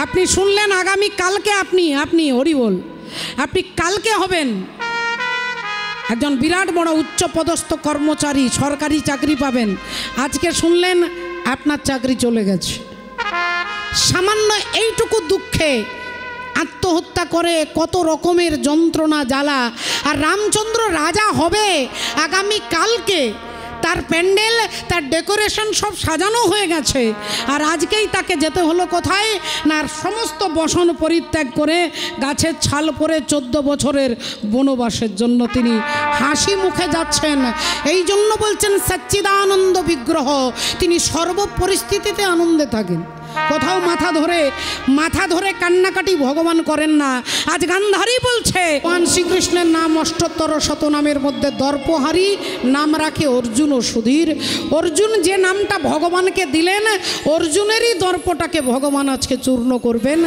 আপনি শুনলেন আগামী কালকে আপনি হরি বল, আপনি কালকে হবেন একজন বিরাট বড় উচ্চপদস্থ কর্মচারী, সরকারি চাকরি পাবেন। আজকে শুনলেন আপনার চাকরি চলে গেছে। সামান্য এইটুকু দুঃখে আত্মহত্যা করে কত রকমের যন্ত্রণা জ্বালা। আর রামচন্দ্র রাজা হবে আগামী কালকে, তার প্যান্ডেল, তার ডেকোরেশন সব সাজানো হয়ে গেছে। আর আজকেই তাকে যেতে হলো কোথায় না, সমস্ত বসন পরিত্যাগ করে গাছের ছাল পরে 14 বছরের বনবাসের জন্য তিনি হাসি মুখে যাচ্ছেন। এই জন্য বলছেন সচ্চিদানন্দ বিগ্রহ, তিনি সর্ব পরিস্থিতিতে আনন্দে থাকেন। কোথাও মাথা ধরে কান্নাকাটি ভগবান করেন না। আজ গান্ধারী বলছে ভগবান শ্রীকৃষ্ণের নাম অষ্টোত্তর শতনামের মধ্যে দর্পহারী নাম রাখে অর্জুন ও সুধীর। অর্জুন যে নামটা ভগবানকে দিলেন, অর্জুনেরই দর্পটাকে ভগবান আজকে চূর্ণ করবেন।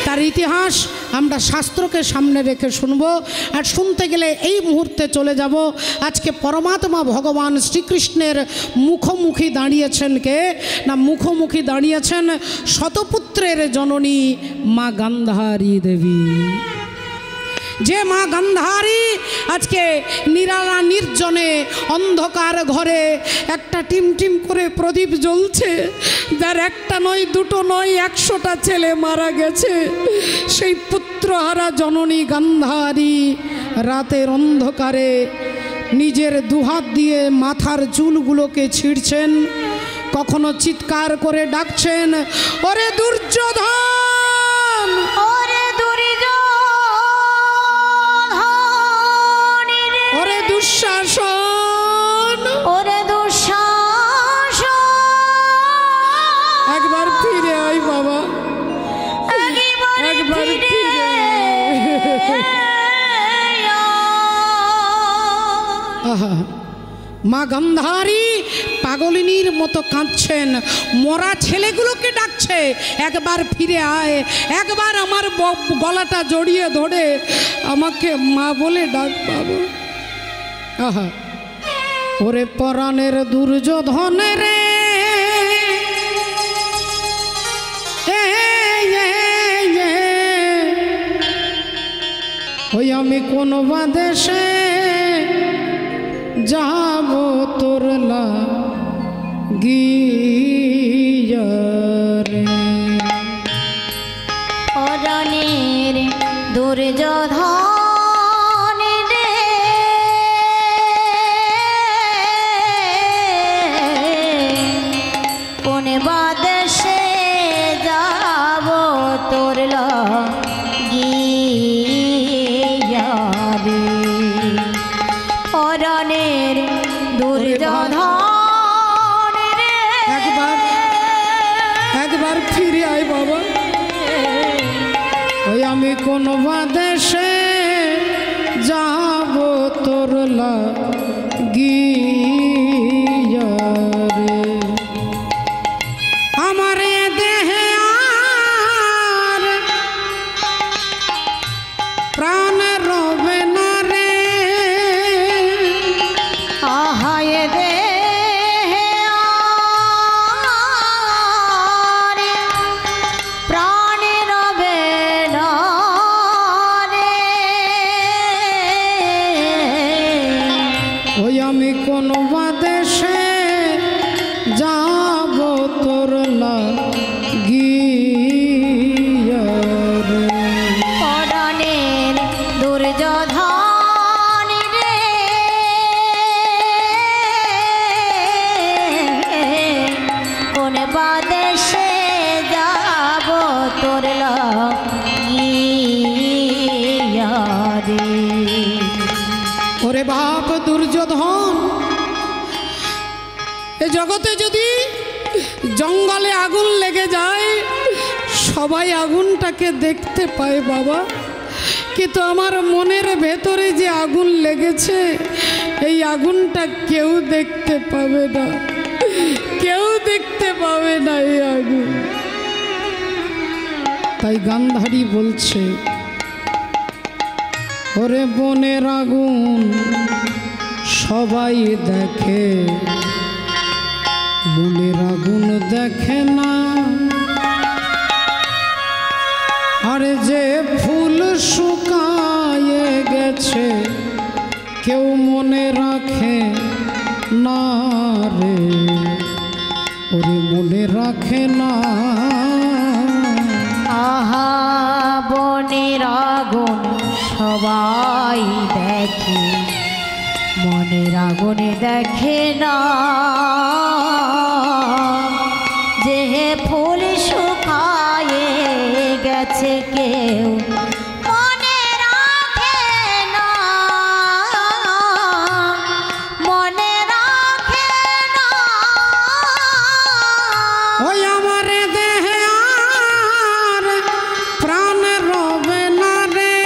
তার ইতিহাস আমরা শাস্ত্রকে সামনে রেখে শুনব। আর শুনতে গেলে এই মুহূর্তে চলে যাব আজকে পরমাত্মা ভগবান শ্রীকৃষ্ণের মুখোমুখি দাঁড়িয়েছেন কে না, মুখোমুখি দাঁড়িয়েছেন শতপুত্রের জননী মা গান্ধারী দেবী। যে মা গান্ধারী আজকে নিরালা নির্জনে অন্ধকার ঘরে একটা টিম করে প্রদীপ জ্বলছে, যার একটা নয় দুটো নয় 100টা ছেলে মারা গেছে। সেই পুত্রহারা জননী গান্ধারী রাতের অন্ধকারে নিজের দুহাত দিয়ে মাথার চুলগুলোকে ছিঁড়ছেন, কখনো চিৎকার করে ডাকছেন, ওরে দুর্যোধন, ওরে দুর্যোধন, ওরে দুঃশাসন, ওরে দুঃশাসন, একবার ফিরে আয় বাবা, একবার ফিরে। আহা, মা গান্ধারী পাগলিনীর মতো কাঁদছেন, মরা ছেলেগুলোকে ডাকছে, একবার ফিরে আয়, একবার আমার গলাটা জড়িয়ে ধরে আমাকে মা বলে ডাক বাবা। আহা, ওরে পরাণের দুর্যোধনের রে, ওই আমি কোন বাদেশে যাব তোর লাগিয়া রে, পরাণের দুর্যোধন রে, কোন বাদেশে যাব তোর লাগিয়া রে, পরাণের দুর্যোধন রে, একবার ফিরে আয় বাবা, ওই আমি কোন বাদেশে যাব তোর লাগিয়া রে, আমার দেহে আর প্রাণ রবে না রে, আহায় দে প্রাণ রবে না রে, ওই আমি কোন বাদেশে যাব তোর লাগিয়া রে, পরাণের দুর্যোধন রে, কোন বাদেশে যাব তোর লাগিয়া রে। ওরে বাপ দুর্যোধন, এ জগতে যদি জঙ্গলে আগুন লেগে যায় সবাই আগুনটাকে দেখতে পায় বাবা, কিন্তু আমার মনের ভেতরে যে আগুন লেগেছে এই আগুনটা কেউ দেখতে পাবে না, কেউ দেখতে পাবে না এই আগুন। তাই গান্ধারী বলছে, ওরে বনের আগুন সবাই দেখে, মনের আগুন দেখে না, আরে যে ফুল শুকায়ে গেছে কেউ মনে রাখে না রে, ওরে মনে রাখে না। আহা বনের আগুন সবাই দেখে, মনের আগুনে দেখে না যে ফুল শুকায়ে গেছে কেউ মনে রাখে না, মনে রাখে না। ওই আমার দেহে আর প্রাণ রবে না রে,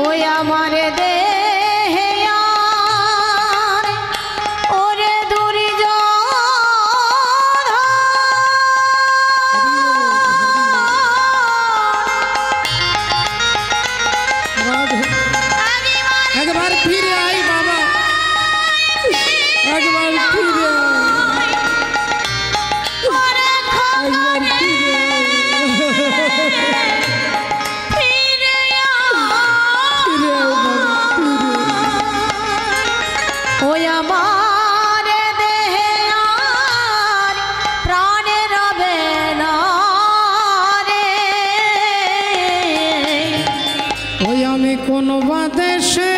ওই আমার দেহে আর ওরে একবার ফিরে আই বাবা, একবার ফিরে আই, একবার ফিরে আই, ফিরে আই বাবা, ওই আমার দেহে আর প্রাণে রবে না রে। ওই আমি কোন বাদেশে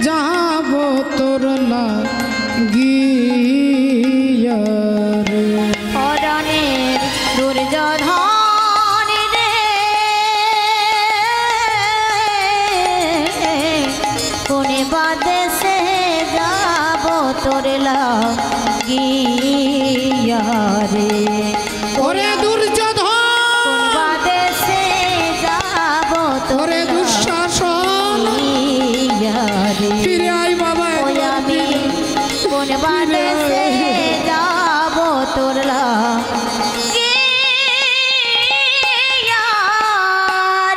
যাব তোর লাগিয়া রে, পরাণের দুর্যোধন রে, কোনে বাদেশে যাব তোর লাগিয়া রে। ওরে দুর্যোধন, কোন বাদেশে যাব তোর ওরে দুঃশাসন, লাগিয়া রে। ফিরে আই বাবা, ওই আমি কোন বাদেশে যাব তোর লাগিয়া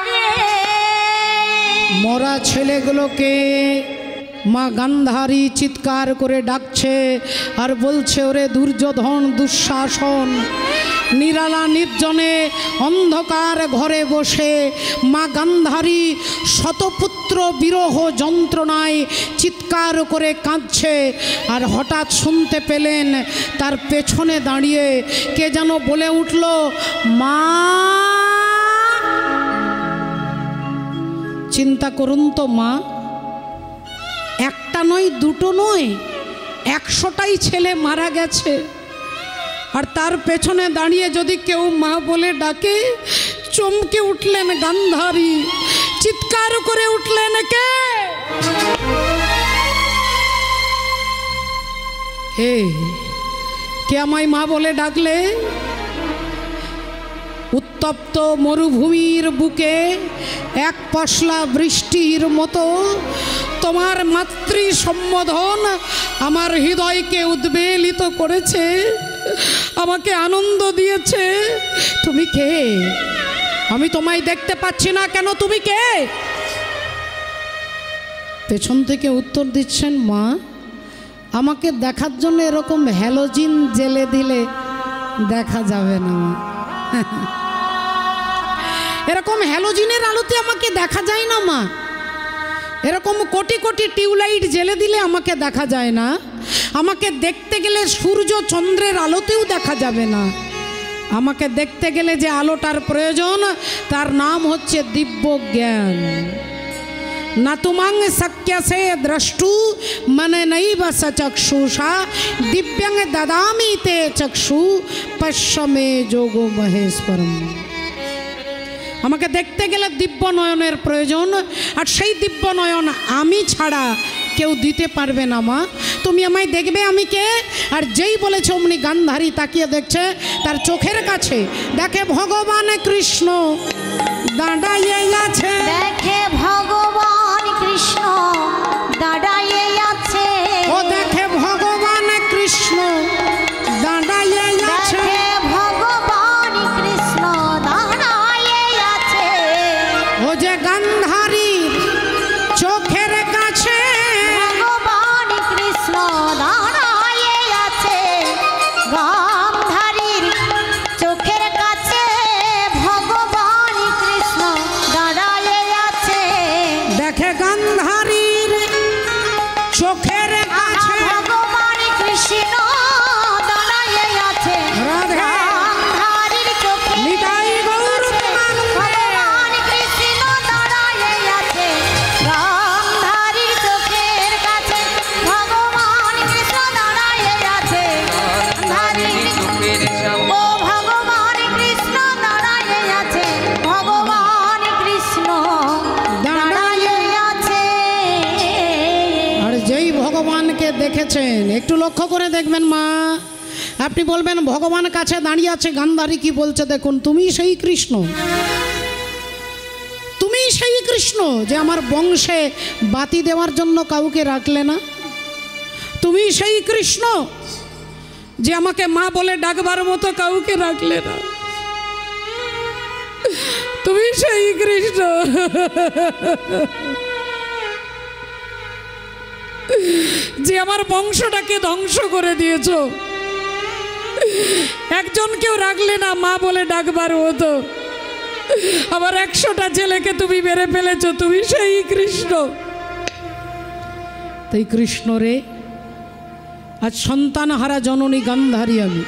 রে। মরা ছেলেগুলোকে মা গান্ধারী চিৎকার করে ডাকছে আর বলছে, ওরে দুর্যোধন দুঃশাসন, নিরালা নির্জনে অন্ধকার ঘরে বসে মা গান্ধারী শতপুত্র বিরহ যন্ত্রণায় চিৎকার করে কাঁদছে। আর হঠাৎ শুনতে পেলেন তার পেছনে দাঁড়িয়ে কে যেন বলে উঠল, মা। চিন্তা করুন তো মা, একটা নয় দুটো নয় 100টাই ছেলে মারা গেছে, আর তার পেছনে দাঁড়িয়ে যদি কেউ মা বলে ডাকে, চমকে উঠলেন গান্ধারী, চিৎকার করে উঠলেন, কে কে কে আমায় মা বলে ডাকলে? উত্তপ্ত মরুভূমির বুকে এক পশলা বৃষ্টির মতো তোমার মাতৃ সম্বোধন আমার হৃদয়কে উদ্বেলিত করেছে, আমাকে আনন্দ দিয়েছে। তুমি কে? আমি তোমায় দেখতে পাচ্ছি না কেন, তুমি কে? পেছন থেকে উত্তর দিচ্ছেন, মা আমাকে দেখার জন্য এরকম হ্যালোজিন জেলে দিলে দেখা যাবে না মা, এরকম হ্যালোজিনের আলোতে আমাকে দেখা যায় না মা, এরকম কোটি কোটি টিউবলাইট জেলে দিলে আমাকে দেখা যায় না, আমাকে দেখতে গেলে সূর্য চন্দ্রের আলোতেও দেখা যাবে না, আমাকে দেখতে গেলে যে আলোটার প্রয়োজন তার নাম হচ্ছে দিব্য জ্ঞান। না তুমাং শক্যসে দ্রষ্টু মনে নৈব সচক্ষুষা দিব্যাং দদামি তে চক্ষু পশ্যমে যোগো মহেশ্বরম। আমাকে দেখতে গেলে দিব্য নয়নের প্রয়োজন, আর সেই দিব্য নয়ন আমি ছাড়া কেউ দিতে পারবে না মা। তুমি আমায় দেখবে আমি কে? আর যেই বলেছে অমনি গান্ধারী তাকিয়ে দেখছে, তার চোখের কাছে দেখে ভগবান কৃষ্ণ দাঁড়াইয়ে আছে, দেখে ভগবান কৃষ্ণ দাঁড়াইয়ে আছে, ও দেখে ভগবান কৃষ্ণ দাঁড়াইয়ে আছে, দেখে ভগবান কৃষ্ণ দাঁড়াইয়ে আছে, ও যে গান্ধারীর চোখের কাছে ভগবান কৃষ্ণ দাঁড়াইয়ে আছে, গান্ধারীর চোখের কাছে ভগবান রেখেছেন। একটু লক্ষ্য করে দেখবেন মা, আপনি বলবেন ভগবান কাছে দাঁড়িয়ে আছে, গান্ধারী কি বলছে দেখুন, তুমি সেই কৃষ্ণ, তুমি সেই কৃষ্ণ যে আমার বংশে বাতি দেওয়ার জন্য কাউকে রাখলে না, তুমি সেই কৃষ্ণ যে আমাকে মা বলে ডাকবার মতো কাউকে রাখলে না, তুমি সেই কৃষ্ণ যে আমার বংশটাকে ধ্বংস করে দিয়েছ, একজনকেও রাখলে না মা বলে ডাকবার মতো, আবার 100টা ছেলেকে তুমি মেরে ফেলেছ, তুমি সেই কৃষ্ণ। তাই কৃষ্ণ রে, আজ সন্তান হারা জননী গান্ধারী আমি,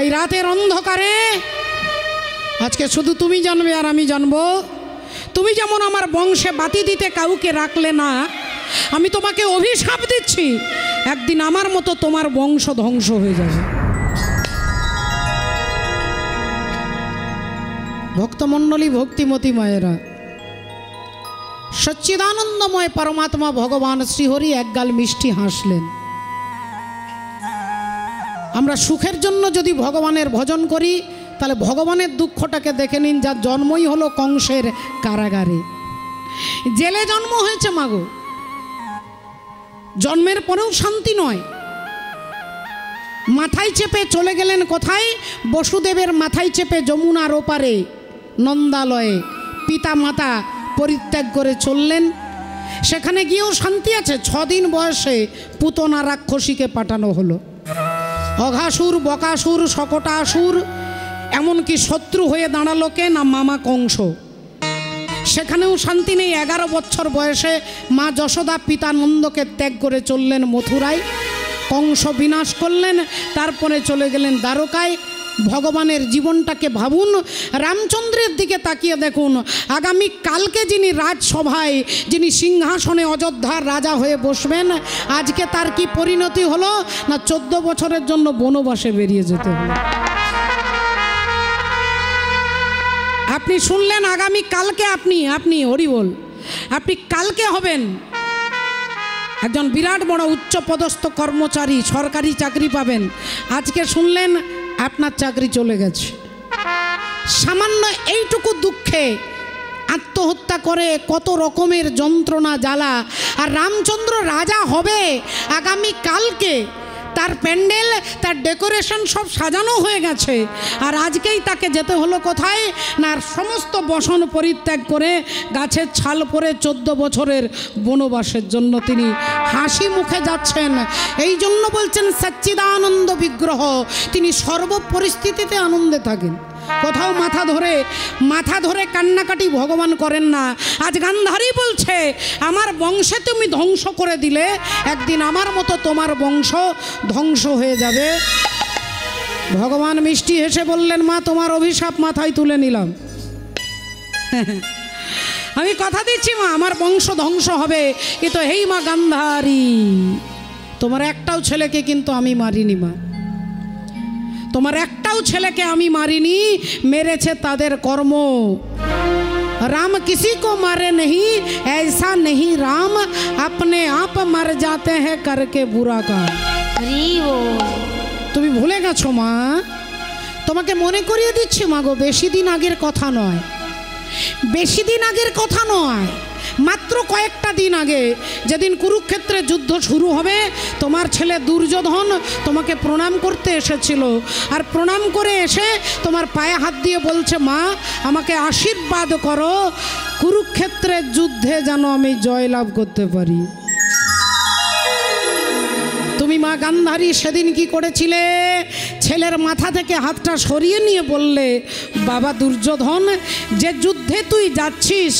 এই রাতের অন্ধকারে আজকে শুধু তুমি জানবে আর আমি জানবো, তুমি যেমন আমার বংশে বাতি দিতে কাউকে রাখলে না, আমি তোমাকে অভিশাপ দিচ্ছি, একদিন আমার মতো তোমার বংশ ধ্বংস হয়ে যাবে। ভক্তমণ্ডলী, ভক্তিমতী মায়েরা, সচ্চিদানন্দময় পরমাত্মা ভগবান শ্রীহরি একগাল মিষ্টি হাসলেন। আমরা সুখের জন্য যদি ভগবানের ভজন করি, তাহলে ভগবানের দুঃখটাকে দেখে নিন, যার জন্মই হলো কংসের কারাগারে, জেলে জন্ম হয়েছে মাগো, জন্মের পরেও শান্তি নয়। মাথায় চেপে চলে গেলেন কোথায়? বসুদেবের মাথায় চেপে যমুনার ওপারে নন্দালয়ে পিতা মাতা পরিত্যাগ করে চললেন। সেখানে গিয়েও শান্তি আছে। 6 দিন বয়সে পুতনা রাক্ষসীকে পাঠানো হলো। অঘাসুর, বকাসুর, শকটাসুর, এমনকি শত্রু হয়ে দাঁড়ালো কে না মামা কংস। সেখানেও শান্তি নেই। 11 বছর বয়সে মা যশোদা পিতা নন্দকে ত্যাগ করে চললেন মথুরায়, কংস বিনাশ করলেন, তারপরে চলে গেলেন দ্বারকায়। ভগবানের জীবনটাকে ভাবুন, রামচন্দ্রের দিকে তাকিয়ে দেখুন। আগামী কালকে যিনি রাজসভায়, যিনি সিংহাসনে অযোধ্যার রাজা হয়ে বসবেন, আজকে তার কি পরিণতি হলো না 14 বছরের জন্য বনবাসে বেরিয়ে যেতে হলো। আপনি শুনলেন আগামী কালকে আপনি হরিবোল, আপনি কালকে হবেন একজন বিরাট বড় উচ্চপদস্থ কর্মচারী, সরকারি চাকরি পাবেন। আজকে শুনলেন আপনার চাকরি চলে গেছে। সামান্য এইটুকু দুঃখে আত্মহত্যা করে কত রকমের যন্ত্রণা জ্বালা। আর রামচন্দ্র রাজা হবে আগামী কালকে, তার প্যান্ডেল, তার ডেকোরেশন সব সাজানো হয়ে গেছে, আর আজকেই তাকে যেতে হলো কোথায় না সমস্ত বসন পরিত্যাগ করে গাছের ছাল পরে 14 বছরের বনবাসের জন্য তিনি হাসি মুখে যাচ্ছেন। এই জন্য বলছেন সচ্চিদানন্দ বিগ্রহ, তিনি সর্ব পরিস্থিতিতে আনন্দে থাকেন। কোথাও মাথা ধরে কান্নাকাটি ভগবান করেন না। আজ গান্ধারী বলছে আমার বংশে তুমি ধ্বংস করে দিলে, একদিন আমার মতো তোমার বংশ ধ্বংস হয়ে যাবে। ভগবান মিষ্টি হেসে বললেন মা, তোমার অভিশাপ মাথায় তুলে নিলাম। আমি কথা দিচ্ছি মা, আমার বংশ ধ্বংস হবে, কিন্তু হেই মা গান্ধারী, তোমার একটাও ছেলেকে কিন্তু আমি মারিনি মা, তোমার একটাও ছেলেকে আমি মারিনি, মেরেছে তাদের কর্ম। राम किसी को मारे नहीं, ऐसा नहीं राम अपने आप मर जाते हैं करके बुरा काम। তুমি ভুলে গেছো মা, তোমাকে মনে করিয়ে দিচ্ছি মা গো, বেশি দিন আগের কথা নয়, বেশি দিন আগের কথা নয়, মাত্র কয়েকটা দিন আগে, যেদিন কুরুক্ষেত্রে যুদ্ধ শুরু হবে, তোমার ছেলে দুর্যোধন তোমাকে প্রণাম করতে এসেছিল, আর প্রণাম করে এসে তোমার পায়ে হাত দিয়ে বলছে মা আমাকে আশীর্বাদ করো, কুরুক্ষেত্রের যুদ্ধে যেন আমি জয়লাভ করতে পারি। তুমি মা গান্ধারী সেদিন কি করেছিলে? ছেলের মাথা থেকে হাতটা সরিয়ে নিয়ে বললে বাবা দুর্যোধন, যে যুদ্ধে তুই যাচ্ছিস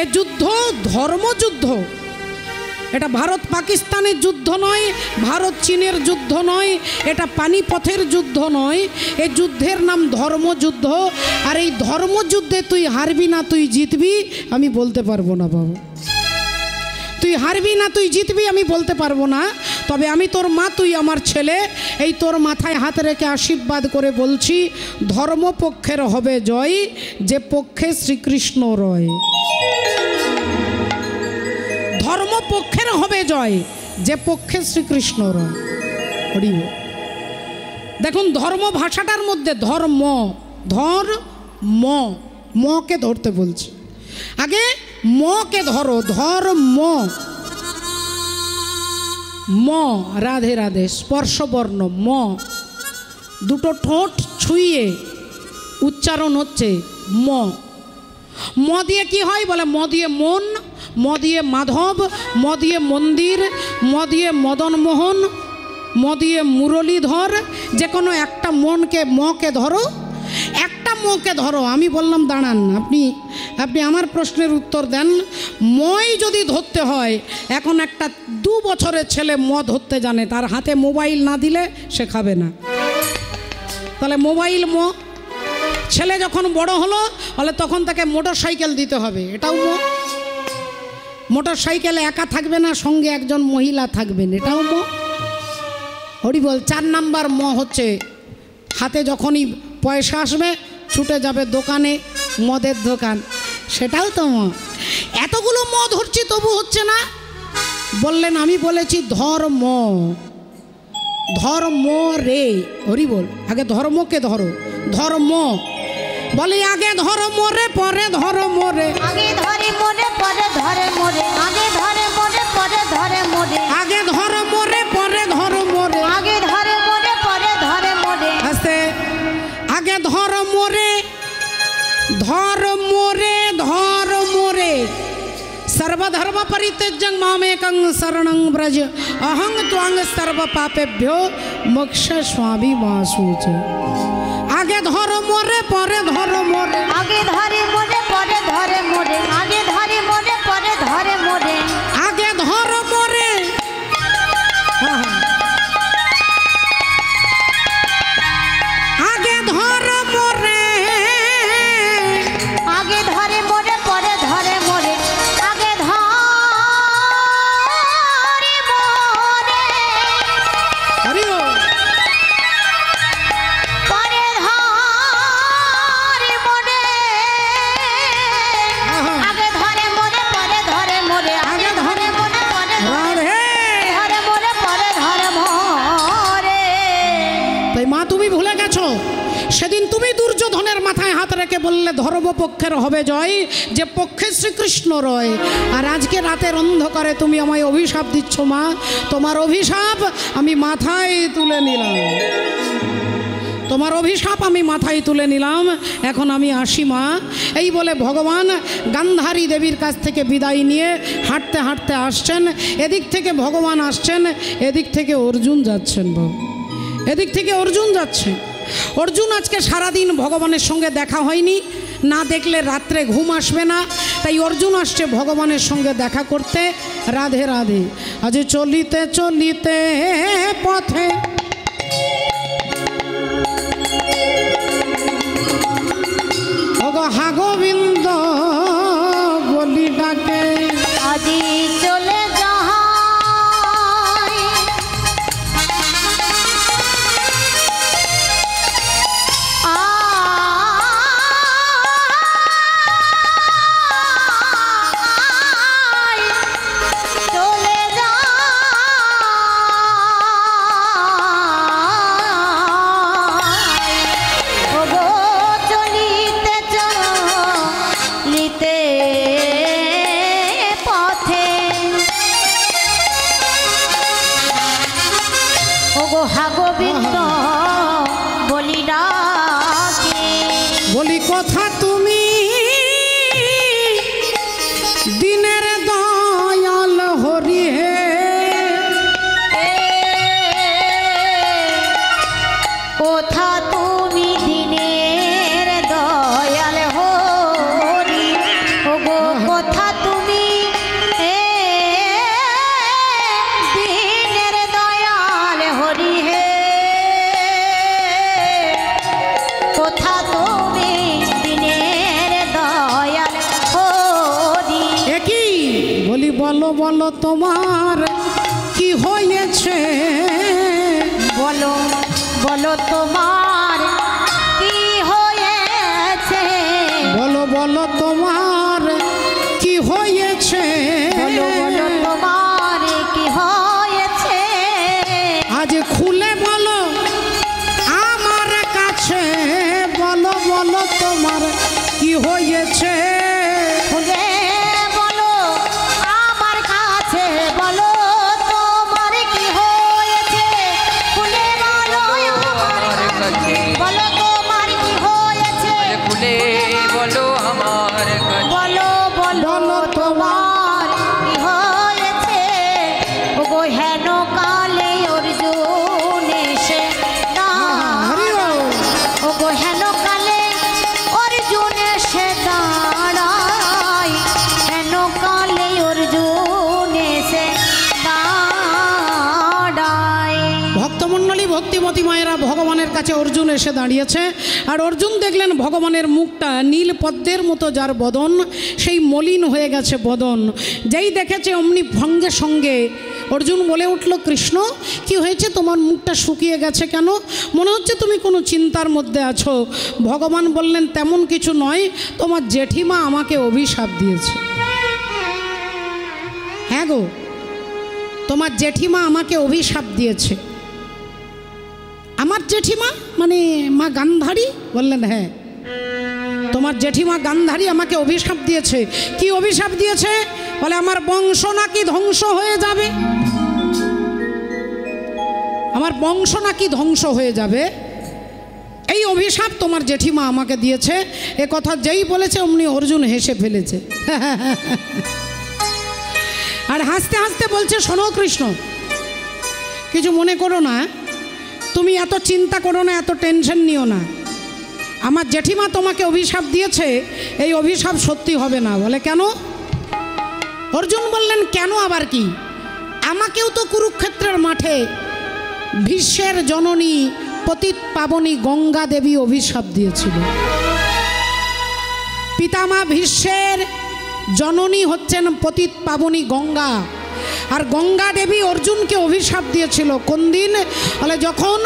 এ যুদ্ধ ধর্মযুদ্ধ, এটা ভারত পাকিস্তানের যুদ্ধ নয়, ভারত চীনের যুদ্ধ নয়, এটা পানিপথের যুদ্ধ নয়, এই যুদ্ধের নাম ধর্মযুদ্ধ। আর এই ধর্মযুদ্ধে তুই হারবি না তুই জিতবি আমি বলতে পারবো না বাবা, তুই হারবি না তুই জিতবি আমি বলতে পারবো না, তবে আমি তোর মা, তুই আমার ছেলে, এই তোর মাথায় হাত রেখে আশীর্বাদ করে বলছি ধর্মপক্ষের হবে জয়, যে পক্ষে শ্রীকৃষ্ণ রয়। ধর্মপক্ষের হবে জয়, যে পক্ষে শ্রীকৃষ্ণ রয়। হরি বল। দেখুন ধর্ম ভাষাটার মধ্যে ধর্ম, ধর্ম, মকে ধরতে বলছি। আগে মকে ধরো, ধর্ম, ম, রাধে রাধে, স্পর্শবর্ণ ম, দুটো ঠোঁট ছুঁয়ে উচ্চারণ হচ্ছে ম। ম দিয়ে কি হয় বলে, ম দিয়ে মন, ম দিয়ে মাধব, ম দিয়ে মন্দির, ম দিয়ে মদনমোহন, ম দিয়ে মুরলীধর। যে কোনো একটা মনকে, মকে ধরো, একটা মকে ধরো। আমি বললাম দাঁড়ান, আপনি আমার প্রশ্নের উত্তর দেন। মই যদি ধরতে হয়, এখন একটা 2 বছরের ছেলে ম ধরতে জানে, তার হাতে মোবাইল না দিলে সে খাবে না। তাহলে মোবাইল ম। ছেলে যখন বড় হলো বলে তখন তাকে মোটর সাইকেল দিতে হবে, এটাও ম। মোটর সাইকেলে একা থাকবে না, সঙ্গে একজন মহিলা থাকবেন, এটাও ম। হরি বল। 4 নাম্বার ম হচ্ছে হাতে যখনই পয়সা আসবে ছুটে যাবে দোকানে, মদের দোকান, সেটাও তো ম। এতগুলো ম ধরছি তবু হচ্ছে না। বললেন আমি বলেছি ধর্ম, ধর্ম রে। হরি বল। আগে ধর্মকে ধরো, ধর্ম। বলি আগে ধর্ম রে, পরে ধর্ম রে। আগে ধরে মোরে পরে ধরে মোরে, আগে ধরে মোরে পরে ধরে মোরে, আগে ধর্ম রে, পরে ধর্ম রে। আগে ধরে মোরে পরে ধরে মোরে, আস্তে। আগে ধর্ম রে, ধর্ম রে, ধর্ম রে। सर्वधर्म परित्यज्य मामेकं शरणं व्रज अहं त्वां सर्व पापेभ्यो मोक्षयिष्यामि मा शुचे। आगे धर्म रे, परे धर्म रे। आगे धरे मोरे परे धरे मोरे, आगे धरे मोरे परे धरे मोरे, आगे धर्म रे। आगे धर्म रे, आगे धरे मोरे परे धरे मोरे, आगे धरे मोरे हरि बोल। परे धरे मोरे, आगे धरे मोरे परे धरे मोरे, आगे धरे मोरे परे राधे। धरे मोरे परे धरे मोरे। তাই মা তুমি ভুলে গেছো, সেদিন তুমি দুর্যোধনের মাথায় হাত রেখে বললে ধর্মপক্ষের হবে জয়, যে পক্ষে শ্রীকৃষ্ণ রয়। আর আজকে রাতের অন্ধকারে তুমি আমায় অভিশাপ দিচ্ছ মা। তোমার অভিশাপ আমি মাথায় তুলে নিলাম, তোমার অভিশাপ আমি মাথায় তুলে নিলাম। এখন আমি আসি মা। এই বলে ভগবান গান্ধারী দেবীর কাছ থেকে বিদায় নিয়ে হাঁটতে হাঁটতে আসছেন। এদিক থেকে ভগবান আসছেন, এদিক থেকে অর্জুন যাচ্ছেন। এদিক থেকে অর্জুন যাচ্ছে। অর্জুন আজকে সারাদিন ভগবানের সঙ্গে দেখা হয়নি, না দেখলে রাত্রে ঘুম আসবে না, তাই অর্জুন আসছে ভগবানের সঙ্গে দেখা করতে। রাধে রাধে। আজ চলিতে চলিতে পথে হা গোবিন্দ বলি ডাকে, আজি চলে যাই চলে যাই, ওগো চলিতে চলিতে পথে, ওগো হা গোবিন্দ বলি ডাকে, বলি কথা তুমি দিনের দয়াল হরি হে। কোথা তুমি দিনের দয়াল হরি, ওগো কোথা তুমি দিনের দয়াল হরি হে, কোথা তুমি দিনের দয়াল হরি। একই বলি বলো বলো তোমার কি হয়েছে, বলো বলো তোমার কি হয়েছে, বলো বলো তোমার কি হয়েছে, বলো বলো তোমার কি হয়েছে, হয়েছে খুলে বলো আমার কাছে, বলো তোমার কি হয়েছে, খুলে বলো আমার কাছে, বলো তোমার কি হয়েছে, খুলে বলো আমার কাছে, বলো বলো তোমার কি হয়েছে। ওগো হেন কালে অর্জুন এসে দাঁড়ায়, ওগো হেন কালে অর্জুন এসে দাঁড়ায়, হেন কালে অর্জুন এসে দাঁড়ায়। ভক্তমণ্ডলী ভক্তিমতী মায়েরা ভগবানের কাছে অর্জুন এসে দাঁড়িয়েছে। আর অর্জুন দেখলেন ভগবানের মুখটা নীল পদ্মের মতো, যার বদন সেই মলিন হয়ে গেছে বদন। যেই দেখেছে অমনি সঙ্গে সঙ্গে অর্জুন বলে উঠল, কৃষ্ণ কি হয়েছে, তোমার মুখটা শুকিয়ে গেছে কেন? মনে হচ্ছে তুমি কোনো চিন্তার মধ্যে আছো। ভগবান বললেন, তেমন কিছু নয়, তোমার জেঠিমা আমাকে অভিশাপ দিয়েছে। হ্যাঁ গো, তোমার জেঠিমা আমাকে অভিশাপ দিয়েছে। আমার জেঠিমা মানে মা গান্ধারী? বললেন হ্যাঁ, তোমার জেঠিমা গান্ধারী আমাকে অভিশাপ দিয়েছে। কি অভিশাপ দিয়েছে? বলে আমার বংশ নাকি ধ্বংস হয়ে যাবে, আমার বংশ নাকি ধ্বংস হয়ে যাবে, এই অভিশাপ তোমার জেঠিমা আমাকে দিয়েছে। এ কথা যেই বলেছে অমনি অর্জুন হেসে ফেলেছে। আর হাসতে হাসতে বলছে, শোনো কৃষ্ণ, কিছু মনে করো না, তুমি এত চিন্তা করো না, এত টেনশন নিও না। আমার জেঠিমা তোমাকে অভিশাপ দিয়েছে, এই অভিশাপ সত্যি হবে না। বলে কেন? অর্জুন বললেন, কেন আবার কি? আমাকেও তো কুরুক্ষেত্রের মাঠে ভীষ্মের জননী পতিত পাবনী গঙ্গা দেবী অভিশাপ দিয়েছিল। পিতামা ভীষ্মের জননী হচ্ছেন পতিত পাবনী গঙ্গা। আর গঙ্গা দেবী অর্জুনকে অভিশাপ দিয়েছিল। কোন দিন? বলে যখন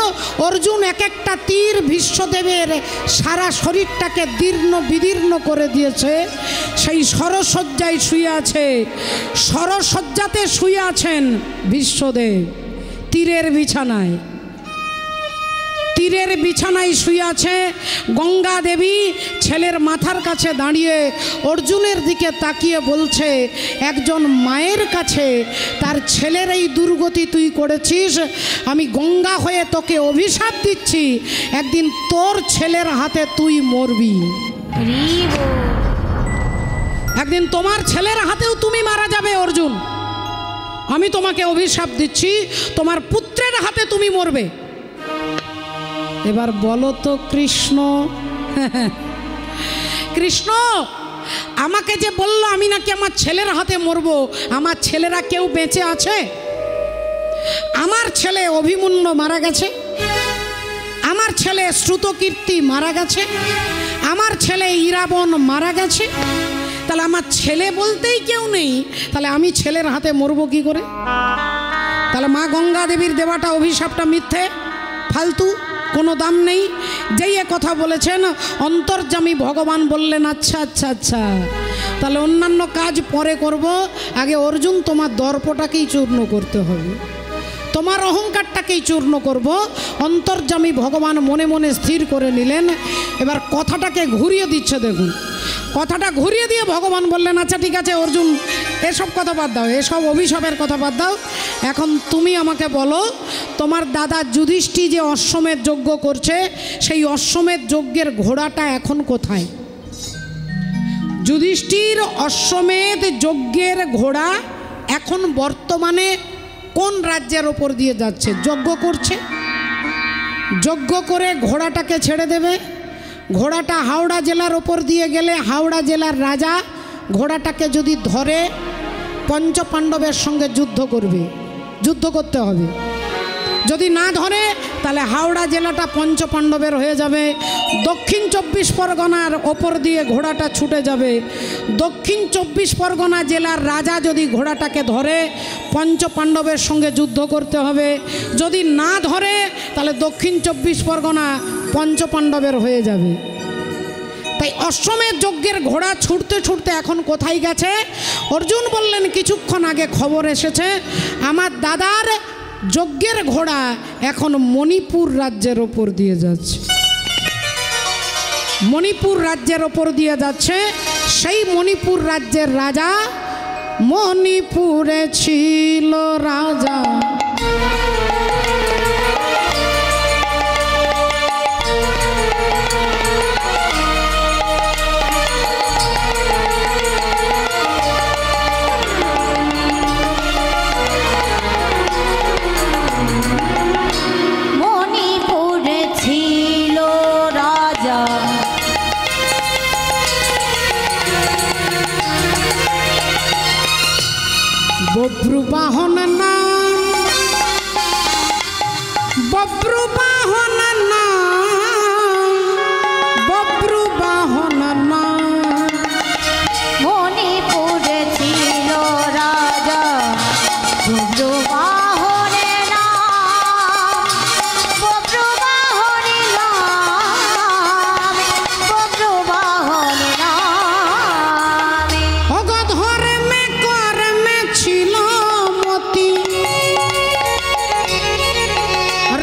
অর্জুন এক একটা তীর ভীষ্মদেবের সারা শরীরটাকে দীর্ণ বিদীর্ণ করে দিয়েছে, সেই সরসজ্জায় শুয়ে আছে, সরসজ্জাতে শুয়ে আছেন ভীষ্মদেব, তীরের বিছানায়, তীরের বিছানায় শুয়ে আছে। গঙ্গা দেবী ছেলের মাথার কাছে দাঁড়িয়ে অর্জুনের দিকে তাকিয়ে বলছে, একজন মায়ের কাছে তার ছেলের এই দুর্গতি তুই করেছিস, আমি গঙ্গা হয়ে তোকে অভিশাপ দিচ্ছি, একদিন তোর ছেলের হাতে তুই মরবি, একদিন তোমার ছেলের হাতেও তুমি মারা যাবে অর্জুন। আমি তোমাকে অভিশাপ দিচ্ছি, তোমার পুত্রের হাতে তুমি মরবে। এবার বলো তো কৃষ্ণ, কৃষ্ণ আমাকে যে বললো আমি নাকি আমার ছেলের হাতে মরবো, আমার ছেলেরা কেউ বেঁচে আছে? আমার ছেলে অভিমন্যু মারা গেছে, আমার ছেলে শ্রুতকীর্তি মারা গেছে, আমার ছেলে ইরাবণ মারা গেছে, তাহলে আমার ছেলে বলতেই কেউ নেই, তাহলে আমি ছেলের হাতে মরবো কি করে? তাহলে মা গঙ্গা দেবীর দেওয়াটা অভিশাপটা মিথ্যে, ফালতু, কোনো দাম নেই। যেই এ কথা বলেছেন অন্তর্যামী ভগবান বললেন, আচ্ছা আচ্ছা আচ্ছা, তাহলে অন্যান্য কাজ পরে করব, আগে অর্জুন তোমার দর্পটাকেই চূর্ণ করতে হবে, তোমার অহংকারটাকেই চূর্ণ করব। অন্তর্যামী ভগবান মনে মনে স্থির করে নিলেন। এবার কথাটাকে ঘুরিয়ে দিচ্ছে, দেখুন কথাটা ঘুরিয়ে দিয়ে ভগবান বললেন, আচ্ছা ঠিক আছে অর্জুন, এসব কথা বাদ দাও, এসব অভিশাপের কথা বাদ দাও, এখন তুমি আমাকে বলো, তোমার দাদা যুধিষ্ঠির যে অশ্বমেধ যজ্ঞ করছে, সেই অশ্বমেধ যজ্ঞের ঘোড়াটা এখন কোথায়? যুধিষ্ঠির অশ্বমেধ যজ্ঞের ঘোড়া এখন বর্তমানে কোন রাজ্যের ওপর দিয়ে যাচ্ছে? যজ্ঞ করছে, যজ্ঞ করে ঘোড়াটাকে ছেড়ে দেবে। ঘোড়াটা হাওড়া জেলার ওপর দিয়ে গেলে হাওড়া জেলার রাজা ঘোড়াটাকে যদি ধরে পঞ্চপাণ্ডবের সঙ্গে যুদ্ধ করবে, যুদ্ধ করতে হবে। যদি না ধরে তাহলে হাওড়া জেলাটা পঞ্চপাণ্ডবের হয়ে যাবে। দক্ষিণ 24 পরগনার ওপর দিয়ে ঘোড়াটা ছুটে যাবে। দক্ষিণ 24 পরগনা জেলার রাজা যদি ঘোড়াটাকে ধরে পঞ্চপাণ্ডবের সঙ্গে যুদ্ধ করতে হবে। যদি না ধরে তাহলে দক্ষিণ 24 পরগনা পঞ্চপাণ্ডবের হয়ে যাবে। তাই অশ্বমেধ যজ্ঞের ঘোড়া ছুটতে ছুটতে এখন কোথায় গেছে? অর্জুন বললেন, কিছুক্ষণ আগে খবর এসেছে আমার দাদার যজ্ঞের ঘোড়া এখন মণিপুর রাজ্যের ওপর দিয়ে যাচ্ছে। মণিপুর রাজ্যের ওপর দিয়ে যাচ্ছে। সেই মণিপুর রাজ্যের রাজা, মণিপুরে ছিল রাজা, মণিপুরে ছিল রাজা, বব্রুবাহন নাম, বব্রুবাহন নাম, বব্রুবাহন নাম। মণিপুরে ছিল রাজা, বব্রুবাহনের নাম, বব্রুবাহনের নাম, বব্রুবাহনের নাম। অগধর্মে কর্মে ছিল মতি,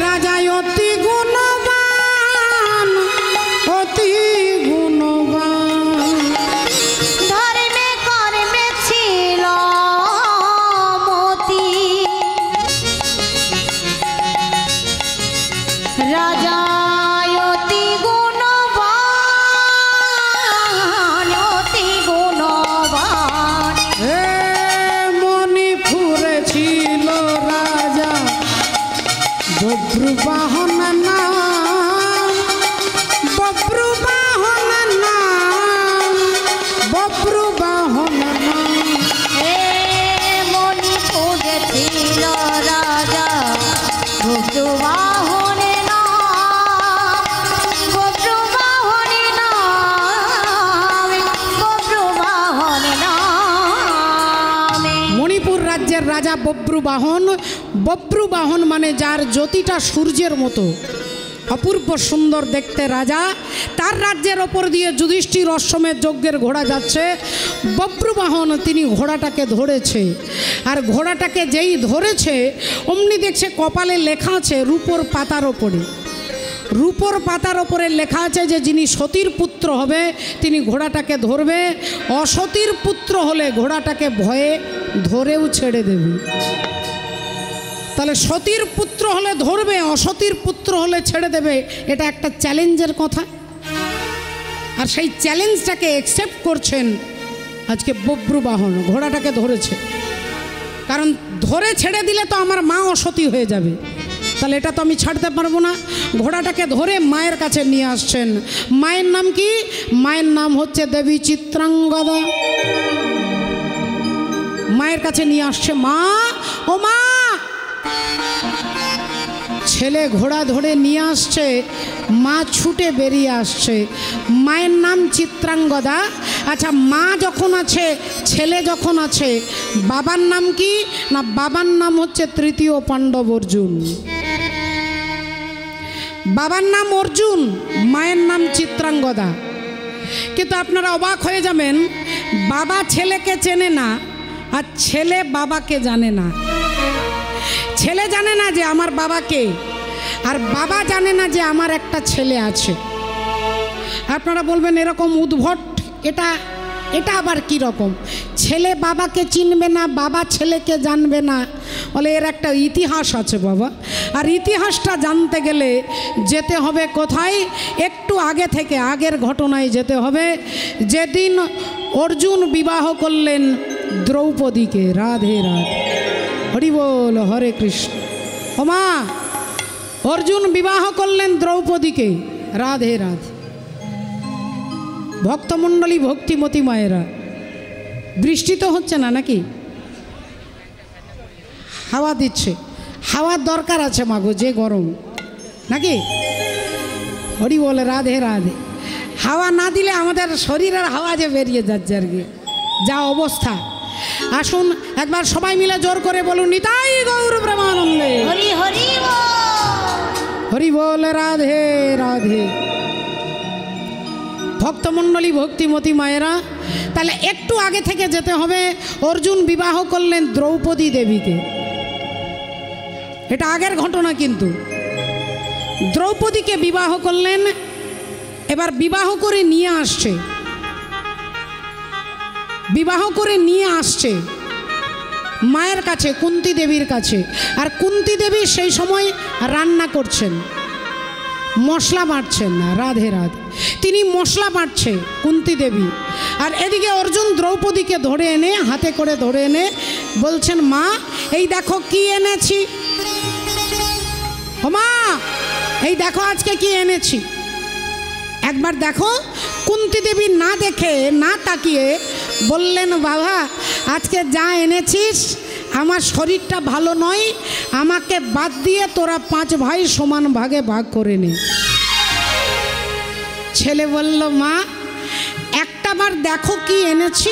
রাজা অতি গুণবান, অতি গুণবান। ধর্মে কর্মে ছিল মতি, রাজা অতি গুণবান, অতি গুণবান। হে মণিপুরে ছিল রাজা, বব্রুবাহন নাম, বব্রুবাহন নাম, বব্রুবাহন নাম। হে মণিপুরে ছিল রাজা, বব্রুবাহনের নাম, বব্রুবাহনের নাম, বব্রুবাহনের নাম। মণিপুর রাজ্যের রাজা বব্রুবাহন। বব্রুবাহন মানে যার জ্যোতিটা সূর্যের মতো, অপূর্ব সুন্দর দেখতে রাজা। তার রাজ্যের ওপর দিয়ে যুধিষ্ঠির অশ্বমেধ যজ্ঞের ঘোড়া যাচ্ছে। বব্রুবাহন তিনি ঘোড়াটাকে ধরেছে, আর ঘোড়াটাকে যেই ধরেছে অমনি দেখছে কপালে লেখা আছে রূপোর পাতার ওপরে। রূপোর পাতার ওপরে লেখা আছে যে যিনি সতীর পুত্র হবে তিনি ঘোড়াটাকে ধরবে, অসতীর পুত্র হলে ঘোড়াটাকে ভয়ে ধরেও ছেড়ে দেবে। তাহলে সতীর পুত্র হলে ধরবে, অসতীর পুত্র হলে ছেড়ে দেবে, এটা একটা চ্যালেঞ্জের কথা। আর সেই চ্যালেঞ্জটাকে অ্যাকসেপ্ট করছেন আজকে বব্রুবাহন। ঘোড়াটাকে ধরেছে, কারণ ধরে ছেড়ে দিলে তো আমার মা অসতী হয়ে যাবে, তাহলে এটা তো আমি ছাড়তে পারবো না। ঘোড়াটাকে ধরে মায়ের কাছে নিয়ে আসছেন। মায়ের নাম কি? মায়ের নাম হচ্ছে দেবী চিত্রাঙ্গদা। মায়ের কাছে নিয়ে আসছে। মা, ও মা। ছেলে ঘোড়া ধরে নিয়ে আসছে, মা ছুটে বেরিয়ে আসছে। মায়ের নাম চিত্রাঙ্গদা। আচ্ছা, মা যখন আছে, ছেলে যখন আছে, বাবার নাম কি? না, বাবার নাম হচ্ছে তৃতীয় পাণ্ডব অর্জুন। বাবার নাম অর্জুন, মায়ের নাম চিত্রাঙ্গদা। কিন্তু আপনারা অবাক হয়ে যাবেন, বাবা ছেলেকে চেনে না, আর ছেলে বাবাকে জানে না। ছেলে জানে না যে আমার বাবাকে, আর বাবা জানে না যে আমার একটা ছেলে আছে। আপনারা বলবেন এরকম উদ্ভট, এটা আবার কি রকম? ছেলে বাবাকে চিনবে না, বাবা ছেলেকে জানবে না, বলে এর একটা ইতিহাস আছে বাবা। আর ইতিহাসটা জানতে গেলে যেতে হবে কোথায়? একটু আগে থেকে, আগের ঘটনায় যেতে হবে। যেদিন অর্জুন বিবাহ করলেন দ্রৌপদীকে। রাধে রাধে, হরি বল, হরে কৃষ্ণ। ওমা, অর্জুন বিবাহ করলেন দ্রৌপদীকে। রাধে রাধে। ভক্তমণ্ডলী, ভক্তিমতী মায়েরা, বৃষ্টি তো হচ্ছে না নাকি? হাওয়া দিচ্ছে। হাওয়ার দরকার আছে মাগো, যে গরম নাকি। হরি বলে, রাধে রাধে। হাওয়া না দিলে আমাদের শরীরের হাওয়া যে বেরিয়ে যাচ্ছে আর কি, যা অবস্থা। আসুন একবার সবাই মিলে জোর করে বলুন, নিতাই গৌর প্রেমানন্দে। হরি হরি বল। হরি বল, রাধে রাধে। ভক্তমণ্ডলী, ভক্তিমতী মায়েরা, তাহলে একটু আগে থেকে যেতে হবে। অর্জুন বিবাহ করলেন দ্রৌপদী দেবীকে। এটা আগের ঘটনা, কিন্তু দ্রৌপদীকে বিবাহ করলেন। এবার বিবাহ করে নিয়ে আসছে, বিবাহ করে নিয়ে আসছে মায়ের কাছে, কুন্তী দেবীর কাছে। আর কুন্তী দেবী সেই সময় রান্না করছেন, মশলা বাটছেন না, রাধে রাধে, তিনি মশলা বাটছে কুন্তী দেবী। আর এদিকে অর্জুন দ্রৌপদীকে ধরে এনে, হাতে করে ধরে এনে বলছেন, মা এই দেখো কি এনেছি, ও মা এই দেখো আজকে কি এনেছি, একবার দেখো। কুন্তী দেবী না দেখে, না তাকিয়ে বললেন, বাবা আজকে যা এনেছিস আমার শরীরটা ভালো নয়, আমাকে বাদ দিয়ে তোরা 5 ভাই সমান ভাগে ভাগ করে নে। ছেলে বলল, মা একটাবার দেখো কি এনেছি,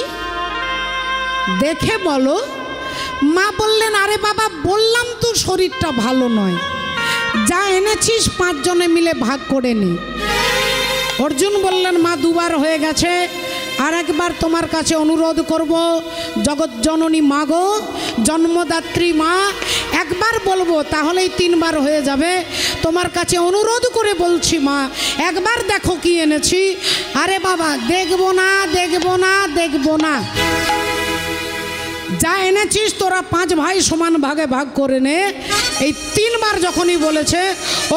দেখে বলো। মা বললেন, আরে বাবা বললাম তো শরীরটা ভালো নয়, যা এনেছিস 5 জনে মিলে ভাগ করে নে। অর্জুন বললেন, মা 2 বার হয়ে গেছে, আর একবার তোমার কাছে অনুরোধ করব, জগৎজননী মা গো, জন্মদাত্রী মা, একবার বলবো তাহলেই 3 বার হয়ে যাবে। তোমার কাছে অনুরোধ করে বলছি মা, একবার দেখো কি এনেছি। আরে বাবা দেখবো না, দেখবো না, দেখবো না, যা এনেছিস তোরা 5 ভাই সমান ভাগে ভাগ করে নে। এই 3 বার যখনই বলেছে,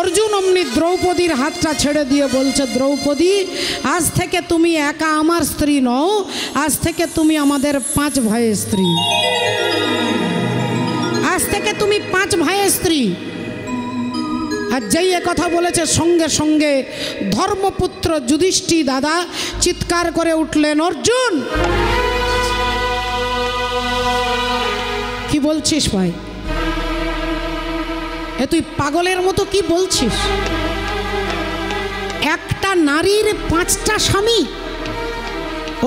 অর্জুন অমনি দ্রৌপদীর হাতটা ছেড়ে দিয়ে বলছে, দ্রৌপদী আজ থেকে তুমি একা আমার স্ত্রী নও, আজ থেকে তুমি আমাদের 5 ভাইয়ের স্ত্রী, আজ থেকে তুমি 5 ভাইয়ের স্ত্রী। আর যেই কথা বলেছে সঙ্গে সঙ্গে ধর্মপুত্র যুধিষ্ঠির দাদা চিৎকার করে উঠলেন, অর্জুন কি বলছিস ভাই, এ তুই পাগলের মতো কি বলছিস? একটা নারীর 5টা স্বামী?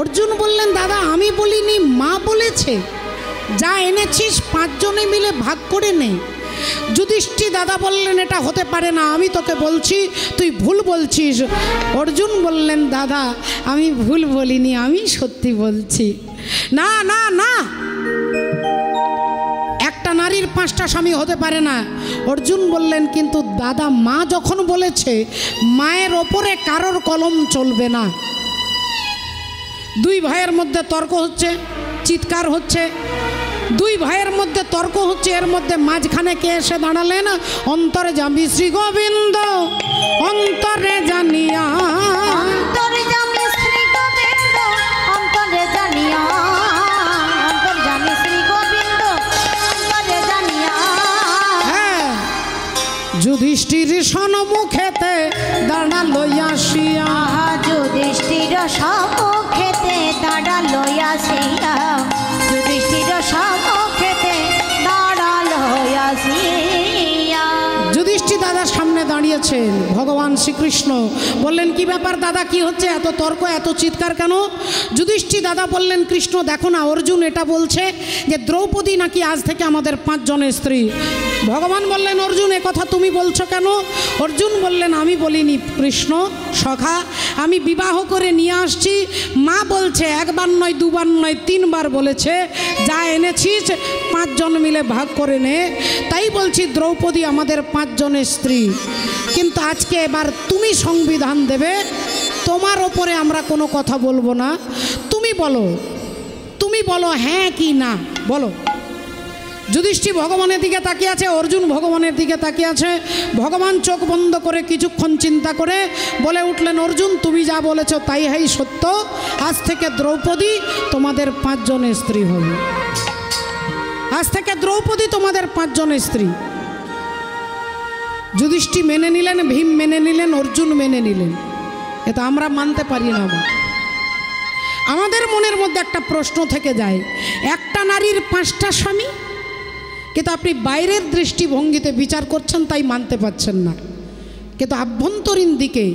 অর্জুন বললেন, দাদা আমি বলিনি, মা বলেছে, যা এনেছিস 5 জনে মিলে ভাগ করে নে। যুধিষ্ঠির দাদা বললেন, এটা হতে পারে না, আমি তোকে বলছি তুই ভুল বলছিস। অর্জুন বললেন, দাদা আমি ভুল বলিনি, আমি সত্যি বলছি। না না না, একটা নারীর 5টা স্বামী হতে পারে না। অর্জুন বললেন, কিন্তু দাদা মা যখন বলেছে, মায়ের ওপরে কারোর কলম চলবে না। 2 ভাইয়ের মধ্যে তর্ক হচ্ছে, চিৎকার হচ্ছে, 2 ভাইয়ের মধ্যে তর্ক হচ্ছে, এর মধ্যে মাঝখানে কে এসে দাঁড়ালেন? অন্তরে যাবি শ্রী গোবিন্দ, অন্তরে জানিয়া, অন্তরে জানি শ্রী গোবিন্দ, অন্তরে জানিয়া, অন্তরে জানি শ্রী গোবিন্দ, অন্তরে জানিয়া। হ্যাঁ, যুধিষ্ঠির সম্মুখেতে দাঁড়ালো আসিয়া, যুধিষ্ঠির সম্মুখেতে দাঁড়ালো আসিয়া, যুধিষ্ঠির সম্মুখেতে দাঁড়ালো আসিয়া। যুধিষ্ঠির দাদার সামনে দাঁড়িয়েছেন ভগবান শ্রীকৃষ্ণ। বললেন, কি ব্যাপার দাদা, কি হচ্ছে, এত তর্ক, এত চিৎকার কেন? যুধিষ্ঠির দাদা বললেন, কৃষ্ণ দেখো না, অর্জুন এটা বলছে যে দ্রৌপদী নাকি আজ থেকে আমাদের 5 জনের স্ত্রী। ভগবান বললেন, অর্জুন এ কথা তুমি বলছো কেন? অর্জুন বললেন, আমি বলিনি কৃষ্ণ সখা, আমি বিবাহ করে নিয়ে আসছি, মা বলছে 1 বার নয়, 2 বার নয়, 3 বার বলেছে, যা এনেছিস 5 জন মিলে ভাগ করে নে। তাই বলছি দ্রৌপদী আমাদের 5 জনের স্ত্রী। কিন্তু আজকে এবার তুমি সংবিধান দেবে, তোমার ওপরে আমরা কোনো কথা বলবো না। তুমি বলো, তুমি বলো হ্যাঁ কি না, বলো। যুধিষ্ঠির ভগবানের দিকে তাকিয়ে আছে, অর্জুন ভগবানের দিকে তাকিয়ে আছে। ভগবান চোখ বন্ধ করে কিছুক্ষণ চিন্তা করে বলে উঠলেন, অর্জুন তুমি যা বলেছ তাই হাই সত্য, আজ থেকে দ্রৌপদী তোমাদের 5 জনের স্ত্রী হবে, আজ থেকে দ্রৌপদী তোমাদের 5 জনের স্ত্রী। যুধিষ্ঠির মেনে নিলেন, ভীম মেনে নিলেন, অর্জুন মেনে নিলেন। এটা আমরা মানতে পারি না। আমাদের মনের মধ্যে একটা প্রশ্ন থেকে যায়, একটা নারীর 5টা স্বামী, কিন্তু আপনি বাইরের দৃষ্টিভঙ্গিতে বিচার করছেন তাই মানতে পারছেন না। কিন্তু আভ্যন্তরীণ দিকে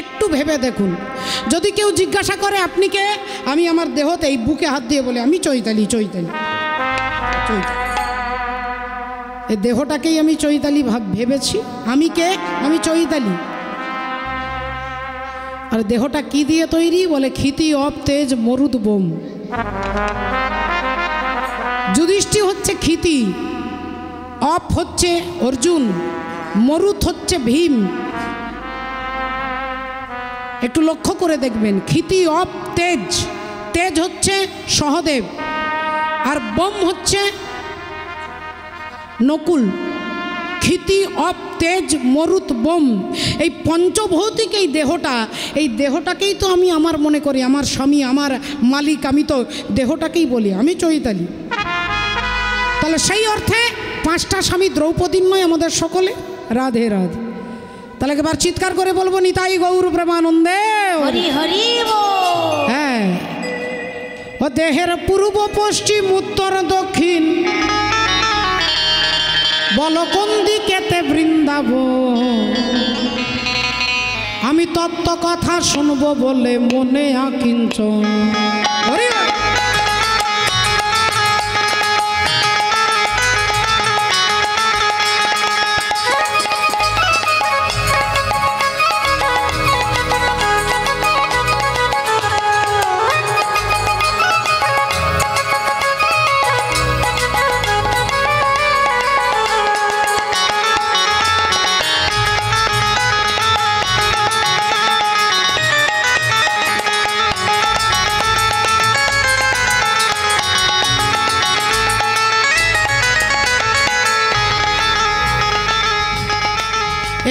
একটু ভেবে দেখুন। যদি কেউ জিজ্ঞাসা করে আপনি কে, আমি আমার দেহতে এই বুকে হাত দিয়ে বলে আমি চৈতালি, চৈতালি, চৈতালি, এই দেহটাকেই আমি চৈতালি ভেবেছি। আমি কে? আমি চৈতালি। আর দেহটা কি দিয়ে তৈরি? বলে ক্ষিতি, অপ, তেজ, মরুদ, বোম। যুধিষ্ঠির হচ্ছে ক্ষিতি, অপ হচ্ছে অর্জুন, মরুত হচ্ছে ভীম। একটু লক্ষ্য করে দেখবেন, ক্ষিতি অপ তেজ, তেজ হচ্ছে সহদেব আর বোম হচ্ছে নকুল। ক্ষিতি অপ তেজ মরুত বোম, এই পঞ্চভৌতিক এই দেহটাকেই তো আমি আমার মনে করি আমার স্বামী, আমার মালিক, আমি তো দেহটাকেই বলি আমি চৈতালি। তাহলে সেই অর্থে পাঁচটা স্বামী দ্রৌপদীর নয় আমাদের সকলে? রাধে রাধে। তাহলে এবার চিৎকার করে বলবো নিতাই গৌর প্রেমানন্দে হরি হরি বল। হ্যাঁ, ও দেহের পূর্ব পশ্চিম উত্তর দক্ষিণ বল কোন দিকেতে বৃন্দাবন, আমি তত্ত্ব কথা শুনবো বলে মনে আকিঞ্চন। হরি বল।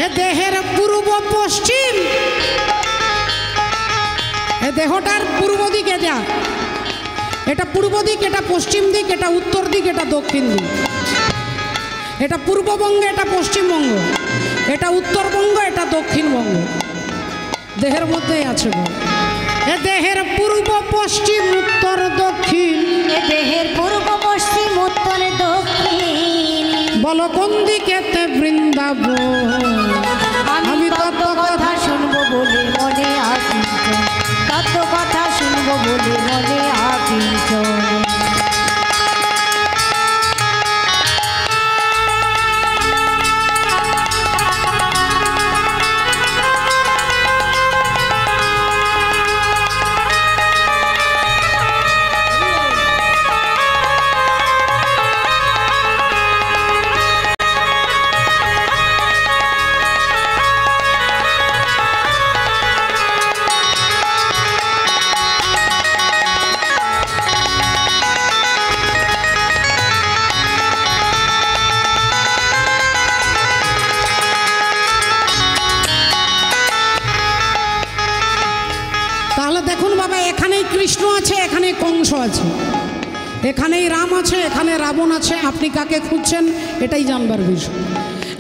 এ দেহের পূর্ব পশ্চিম, এ দেহটার পূর্ব দিকে যা, এটা পূর্ব দিক, এটা পশ্চিম দিক, এটা উত্তর দিক, এটা দক্ষিণ দিক, এটা পূর্ববঙ্গ, এটা পশ্চিমবঙ্গ, এটা উত্তরবঙ্গ, এটা দক্ষিণবঙ্গ, দেহের মধ্যেই আছে। এ দেহের পূর্ব পশ্চিম উত্তর দক্ষিণ, এ দেহের পূর্ব পশ্চিম উত্তর দক্ষিণ বল কোন দিকেতে বৃন্দাবন, আমি তত্ত্ব কথা শুনবো বলে মনে আকিঞ্চন, তত্ত্ব কথা শুনবো বলে মনে আকিঞ্চন। দেখুন বাবা, এখানেই কৃষ্ণ আছে, এখানে কংস আছে, এখানেই রাম আছে, এখানে রাবণ আছে। আপনি কাকে খুঁজছেন এটাই জানবার বিষয়।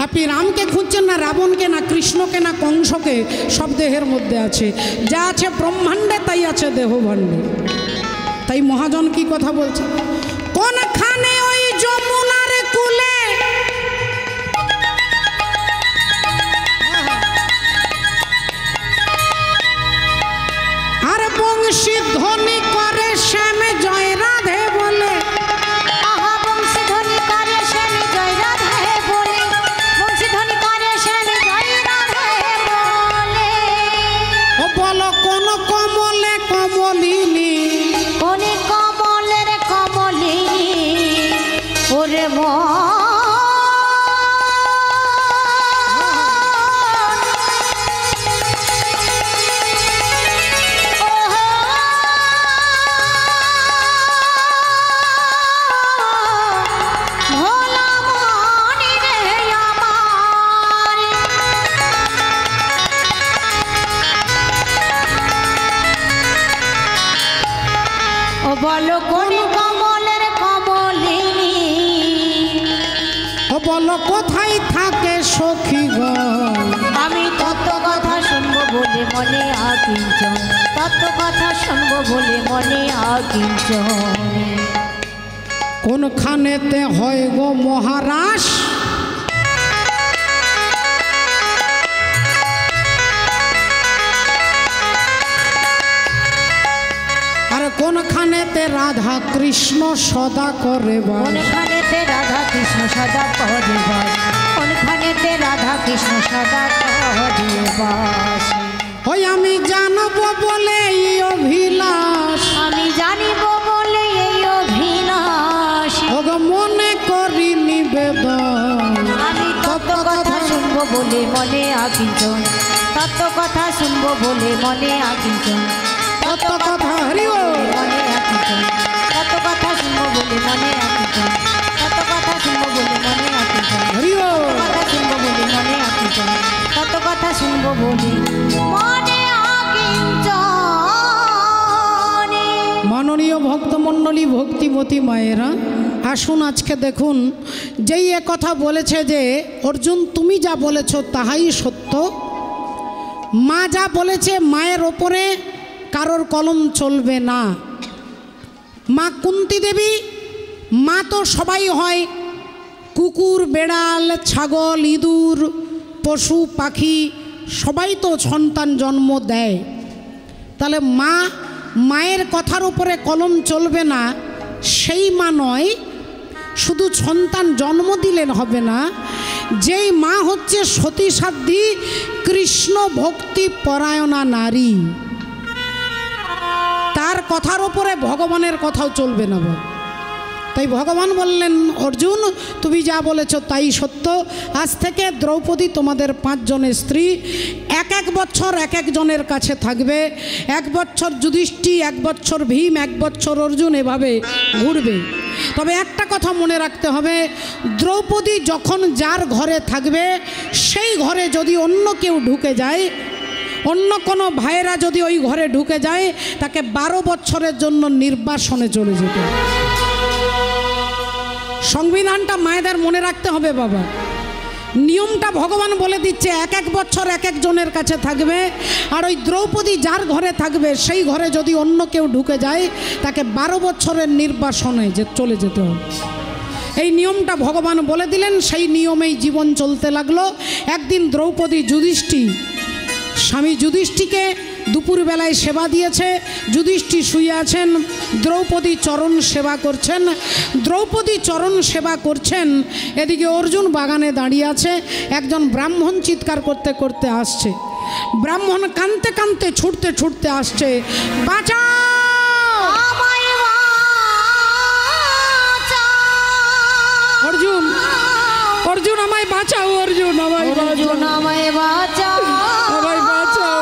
আপনি রামকে খুঁজছেন না রাবণকে, না কৃষ্ণকে, না কংসকে, সব দেহের মধ্যে আছে। যা আছে ব্রহ্মাণ্ডে তাই আছে দেহভাণ্ডে। তাই মহাজন কি কথা বলছে, কোনখানে ওই যমুনার কুলে আর বংশী ধ্বনি করে শ্যাম জয় রাধে বলে, আহা বংশী ধ্বনি করে শ্যাম জয় রাধে বলে, বংশী ধ্বনি করে শ্যাম জয় রাধে বলে। ও বলো কোন কমলে কমলিনী, কোন কমলের কমলিনী, ওরে বলো কোন কমলের কমলিনী, ও বলো কোথায় থাকে সখীগণ, আমি তত্ত্ব কথা শুনবো বলে মনে আকিঞ্চন, তত্ত্ব কথা শুনবো বলে মনে আকিঞ্চন। কোনখানেতে হয় গো মহারাজ, আর কোনখানেতে রাধা কৃষ্ণ সদা করে বাস, কোনখানেতে রাধা কৃষ্ণ সদা করে বাস, কোনখানেতে রাধা কৃষ্ণ সদা করে বাস। ওই আমি জানবো বলে এই অভিলাষ, আমি জানিব বলে এই অভিলাষ, ওগো মনে করি নিবেদন, আমি তত্ত্ব কথা শুনবো বলে মনে আকিঞ্চন, তত্ত্ব কথা শুনবো বলে মনে আকিঞ্চন তত্ত্ব কথা হরি বল। মনে আকিঞ্চন তত্ত্ব কথা শুনবো বলে মনে আকিঞ্চন তত্ত্ব কথা শুনবো বলে মনে আকিঞ্চন হরি বল। কথা শুনবো বলে মনে আকিঞ্চন তত্ত্ব কথা শুনবো বলে মনে আকিঞ্চন। মাননীয় ভক্তমণ্ডলী, ভক্তিমতী মায়েরা, আসুন আজকে দেখুন, যেই এ কথা বলেছে যে অর্জুন তুমি যা বলেছ তাহাই সত্য, মা যা বলেছে মায়ের ওপরে কারোর কলম চলবে না। মা কুন্তী দেবী, মা তো সবাই হয়, কুকুর, বেড়াল, ছাগল, ইঁদুর, পশু পাখি সবাই তো সন্তান জন্ম দেয়। তাহলে মায়ের কথার উপরে কলম চলবে না সেই মা নয়, শুধু সন্তান জন্ম দিলেন হবে না, যেই মা হচ্ছে সতী সাধ্বী কৃষ্ণ ভক্তি পরায়ণা নারী, তার কথার উপরে ভগবানের কথাও চলবে না। তাই ভগবান বললেন অর্জুন তুমি যা বলেছ তাই সত্য। আজ থেকে দ্রৌপদী তোমাদের 5 জনের স্ত্রী, এক বছর এক একজনের কাছে থাকবে। 1 বছর যুধিষ্ঠির, 1 বছর ভীম, 1 বছর অর্জুন, এভাবে ঘুরবে। তবে একটা কথা মনে রাখতে হবে, দ্রৌপদী যখন যার ঘরে থাকবে সেই ঘরে যদি অন্য কেউ ঢুকে যায়, অন্য কোনো ভাইয়েরা যদি ওই ঘরে ঢুকে যায়, তাকে 12 বছরের জন্য নির্বাসনে চলে যেতে হবে। সংবিধানটা মায়েদের মনে রাখতে হবে বাবা, নিয়মটা ভগবান বলে দিচ্ছে, 1 বছর এক একজনের কাছে থাকবে। আর ওই দ্রৌপদী যার ঘরে থাকবে সেই ঘরে যদি অন্য কেউ ঢুকে যায়, তাকে 12 বছরের নির্বাসনে চলে যেতে হবে। এই নিয়মটা ভগবান বলে দিলেন, সেই নিয়মেই জীবন চলতে লাগলো। একদিন দ্রৌপদী স্বামী যুধিষ্ঠিরকে দুপুরবেলায় সেবা দিয়েছে, যুধিষ্ঠির শুয়ে আছেন, দ্রৌপদী চরণ সেবা করছেন। দ্রৌপদী চরণ সেবা করছেন, এদিকে অর্জুন বাগানে দাঁড়িয়ে আছে। একজন ব্রাহ্মণ চিৎকার করতে করতে আসছে, ব্রাহ্মণ কাঁদতে কাঁদতে ছুটতে ছুটতে আসছে, বাঁচাও অর্জুন, অর্জুন আমায় বাঁচাও, অর্জুন আমায় বাঁচাও, আমায় বাঁচাও, আমায় বাঁচাও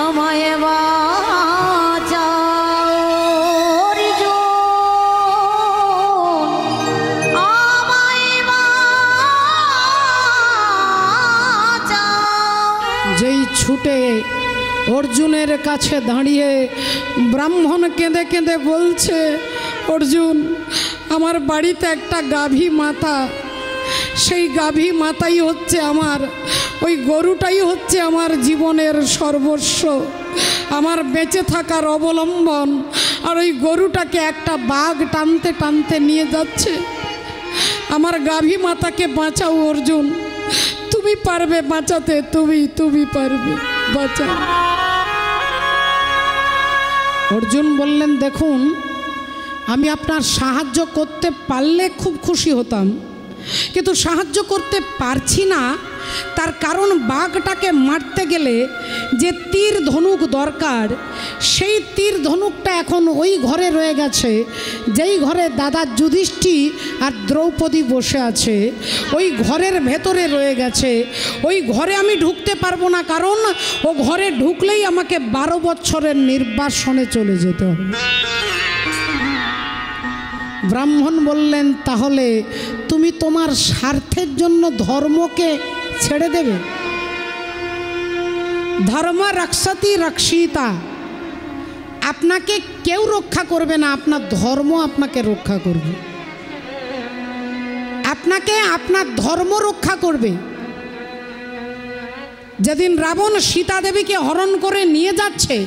আমায় বাঁচাও অর্জুন, আমায় বাঁচাও। যেই ছুটে অর্জুনের কাছে দাঁড়িয়ে ব্রাহ্মণ কেঁদে কেঁদে বলছে, অর্জুন আমার বাড়িতে একটা গাভী মাতা, সেই গাভী মাতাই হচ্ছে আমার, ওই গরুটাই হচ্ছে আমার জীবনের সর্বস্ব, আমার বেঁচে থাকার অবলম্বন। আর ওই গরুটাকে একটা বাঘ টানতে টানতে নিয়ে যাচ্ছে, আমার গাভী মাতাকে বাঁচাও অর্জুন, তুমি পারবে বাঁচাতে, তুমি পারবে বাঁচাও। অর্জুন বললেন, দেখুন আমি আপনার সাহায্য করতে পারলে খুব খুশি হতাম, কিন্তু সাহায্য করতে পারছি না। তার কারণ বাঘটাকে মারতে গেলে যে তীর ধনুক দরকার, সেই তীর ধনুকটা এখন ওই ঘরে রয়ে গেছে, যেই ঘরে দাদা যুধিষ্ঠির আর দ্রৌপদী বসে আছে, ওই ঘরের ভেতরে রয়ে গেছে। ওই ঘরে আমি ঢুকতে পারবো না, কারণ ও ঘরে ঢুকলেই আমাকে 12 বছরের নির্বাসনে চলে যেতে হবে। ব্রাহ্মণ বললেন, তাহলে তুমি তোমার স্বার্থের জন্য ধর্মকে ছেড়ে দেবে? ধর্ম রক্ষতি রক্ষিতা, আপনাকে কেউ রক্ষা করবে না, আপনার ধর্ম আপনাকে রক্ষা করবে, আপনাকে আপনার ধর্ম রক্ষা করবে। যেদিন রাবণ সীতা দেবীকে হরণ করে নিয়ে যাচ্ছে,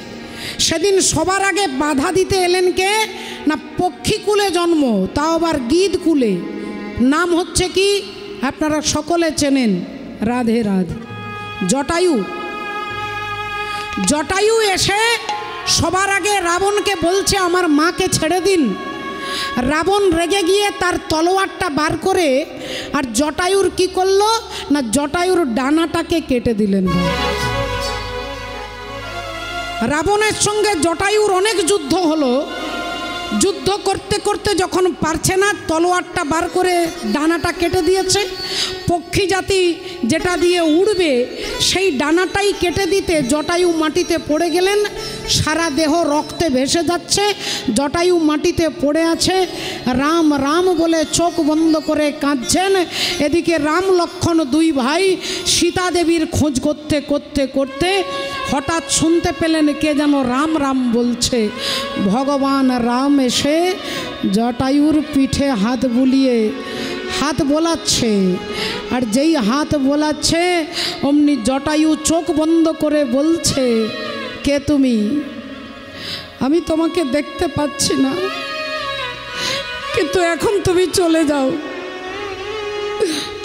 সেদিন সবার আগে বাধা দিতে এলেন কে না, পক্ষীকুলে জন্ম, তাও আবার গীত কুলে, নাম হচ্ছে কি আপনারা সকলে চেনেন, রাধে রাধে, জটায়ু। জটায়ু এসে সবার আগে রাবণকে বলছে আমার মাকে ছেড়ে দিন। রাবণ রেগে গিয়ে তার তলোয়ারটা বার করে আর জটায়ুর কি করলো না, জটায়ুর ডানাটাকে কেটে দিলেন। রাবণের সঙ্গে জটায়ুর অনেক যুদ্ধ হলো, যুদ্ধ করতে করতে যখন পারছে না, তলোয়ারটা বার করে ডানাটা কেটে দিয়েছে। পক্ষী জাতি যেটা দিয়ে উড়বে সেই ডানাটাই কেটে দিতে জটায়ু মাটিতে পড়ে গেলেন। সারা দেহ রক্তে ভেসে যাচ্ছে, জটায়ু মাটিতে পড়ে আছে। রাম রাম বলে চোখ বন্ধ করে কাঁদছেন। এদিকে রাম লক্ষ্মণ দুই ভাই সীতা দেবীর খোঁজ করতে করতে করতে হঠাৎ শুনতে পেলেন কে যেন রাম রাম বলছে। ভগবান রাম এসে জটায়ুর পিঠে হাত বুলিয়ে হাত বোলাচ্ছে। আর যেই হাত বোলাচ্ছে অমনি জটায়ু চোখ বন্ধ করে বলছে, কে তুমি? আমি তোমাকে দেখতে পাচ্ছি না, কিন্তু এখন তুমি চলে যাও,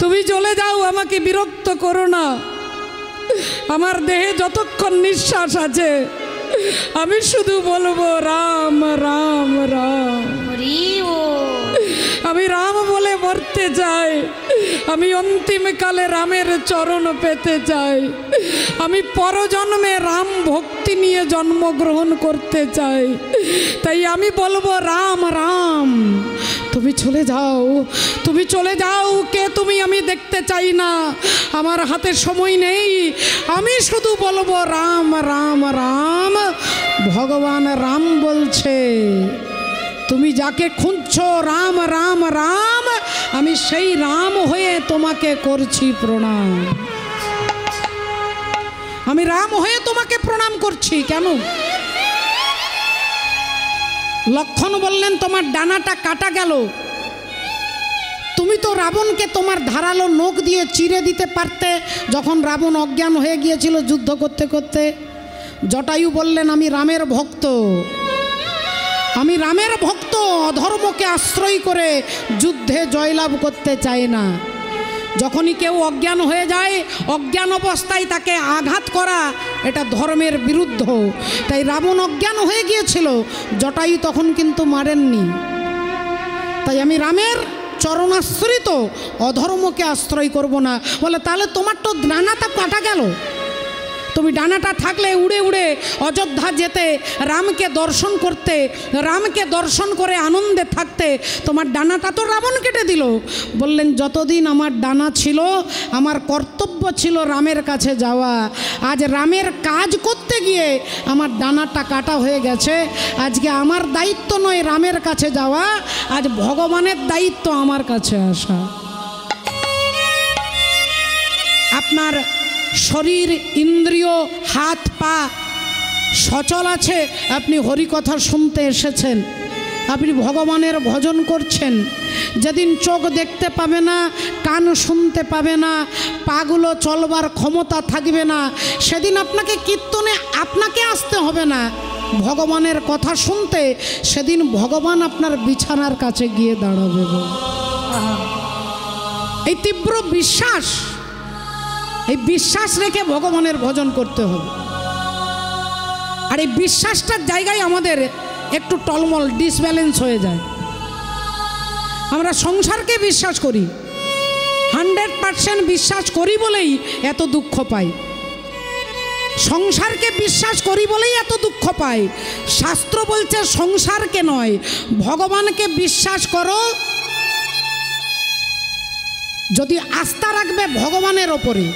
তুমি চলে যাও, আমাকে বিরক্ত করো না। আমার দেহে যতক্ষণ নিঃশ্বাস আছে আমি শুধু বলবো রাম রাম রাম। আমি রাম বলে মরতে চাই, আমি অন্তিমকালে রামের চরণ পেতে চাই, আমি পরজন্মে রাম ভক্তি নিয়ে জন্মগ্রহণ করতে চাই। তাই আমি বলবো রাম রাম। তুমি চলে যাও, তুমি চলে যাও। কে তুমি? আমি দেখতে চাই না, আমার হাতে সময় নেই, আমি শুধু বলবো রাম রাম রাম। ভগবান রাম বলছে, তুমি যাকে খুঁজছো রাম রাম রাম, আমি সেই রাম হয়ে তোমাকে করছি প্রণাম। আমি রাম হয়ে তোমাকে প্রণাম করছি। কেন? লক্ষ্মণ বললেন, তোমার ডানাটা কাটা গেল, তুমি তো রাবণকে তোমার ধারালো নখ দিয়ে চিরে দিতে পারতে যখন রাবণ অজ্ঞান হয়ে গিয়েছিল যুদ্ধ করতে করতে। জটায়ু বললেন, আমি রামের ভক্ত, আমি রামের ভক্ত, অধর্মকে আশ্রয় করে যুদ্ধে জয়লাভ করতে চাই না। যখনই কেউ অজ্ঞান হয়ে যায়, অজ্ঞান অবস্থায় তাকে আঘাত করা এটা ধর্মের বিরুদ্ধ। তাই রাবণ অজ্ঞান হয়ে গিয়েছিল, জটায়ু তখন কিন্তু মারেননি। তাই আমি রামের চরণাশ্রিত, অধর্মকে আশ্রয় করব না। বলে, তাহলে তোমার তো ডানাটা কাটা গেল, তুমি ডানাটা থাকলে উড়ে উড়ে অযোধ্যা যেতে, রামকে দর্শন করতে, রামকে দর্শন করে আনন্দে থাকতে, তোমার ডানাটা তো রাবণ কেটে দিল। বললেন, যতদিন আমার ডানা ছিল আমার কর্তব্য ছিল রামের কাছে যাওয়া। আজ রামের কাজ করতে গিয়ে আমার ডানাটা কাটা হয়ে গেছে। আজকে আমার দায়িত্ব নয় রামের কাছে যাওয়া, আজ ভগবানের দায়িত্ব আমার কাছে আসা। আপনার শরীর, ইন্দ্রিয়, হাত পা সচল আছে, আপনি হরিকথা শুনতে এসেছেন, আপনি ভগবানের ভজন করছেন। যেদিন চোখ দেখতে পাবে না, কান শুনতে পাবে না, পাগুলো চলবার ক্ষমতা থাকবে না, সেদিন আপনাকে কীর্তনে আপনাকে আসতে হবে না ভগবানের কথা শুনতে, সেদিন ভগবান আপনার বিছানার কাছে গিয়ে দাঁড়াবে। এই তীব্র বিশ্বাস, এই বিশ্বাস রেখে ভগবানের ভজন করতে হবে। আর এই বিশ্বাসটার জায়গায় আমাদের একটু টলমল, ডিসব্যালেন্স হয়ে যায়। আমরা সংসারকে বিশ্বাস করি, 100% বিশ্বাস করি বলেই এত দুঃখ পাই। সংসারকে বিশ্বাস করি বলেই এত দুঃখ পাই। শাস্ত্র বলছে সংসারকে নয়, ভগবানকে বিশ্বাস করো। যদি আস্থা রাখবে ভগবানের ওপরে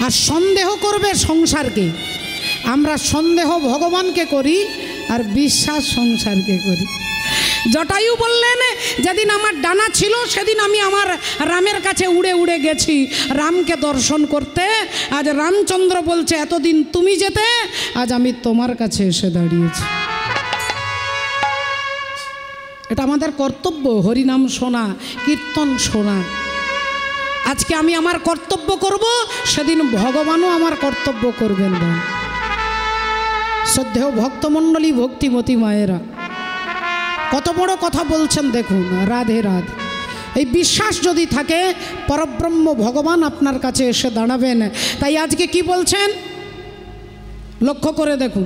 আর সন্দেহ করবে সংসারকে, আমরা সন্দেহ ভগবানকে করি আর বিশ্বাস সংসারকে করি। জটায়ু বললেন, যেদিন আমার ডানা ছিল সেদিন আমি আমার রামের কাছে উড়ে উড়ে গেছি রামকে দর্শন করতে। আজ রামচন্দ্র বলছে, এতদিন তুমি যেতে, আজ আমি তোমার কাছে এসে দাঁড়িয়েছি। এটা আমাদের কর্তব্য, হরিনাম শোনা, কীর্তন শোনা। আজকে আমি আমার কর্তব্য করব, সেদিন ভগবানও আমার কর্তব্য করবেন। শ্রদ্ধেয় ভক্তমণ্ডলী, ভক্তিমতী মায়েরা, কত বড় কথা বলছেন দেখুন। রাধে রাধে। এই বিশ্বাস যদি থাকে, পরব্রহ্ম ভগবান আপনার কাছে এসে দাঁড়াবেন। তাই আজকে কি বলছেন লক্ষ্য করে দেখুন।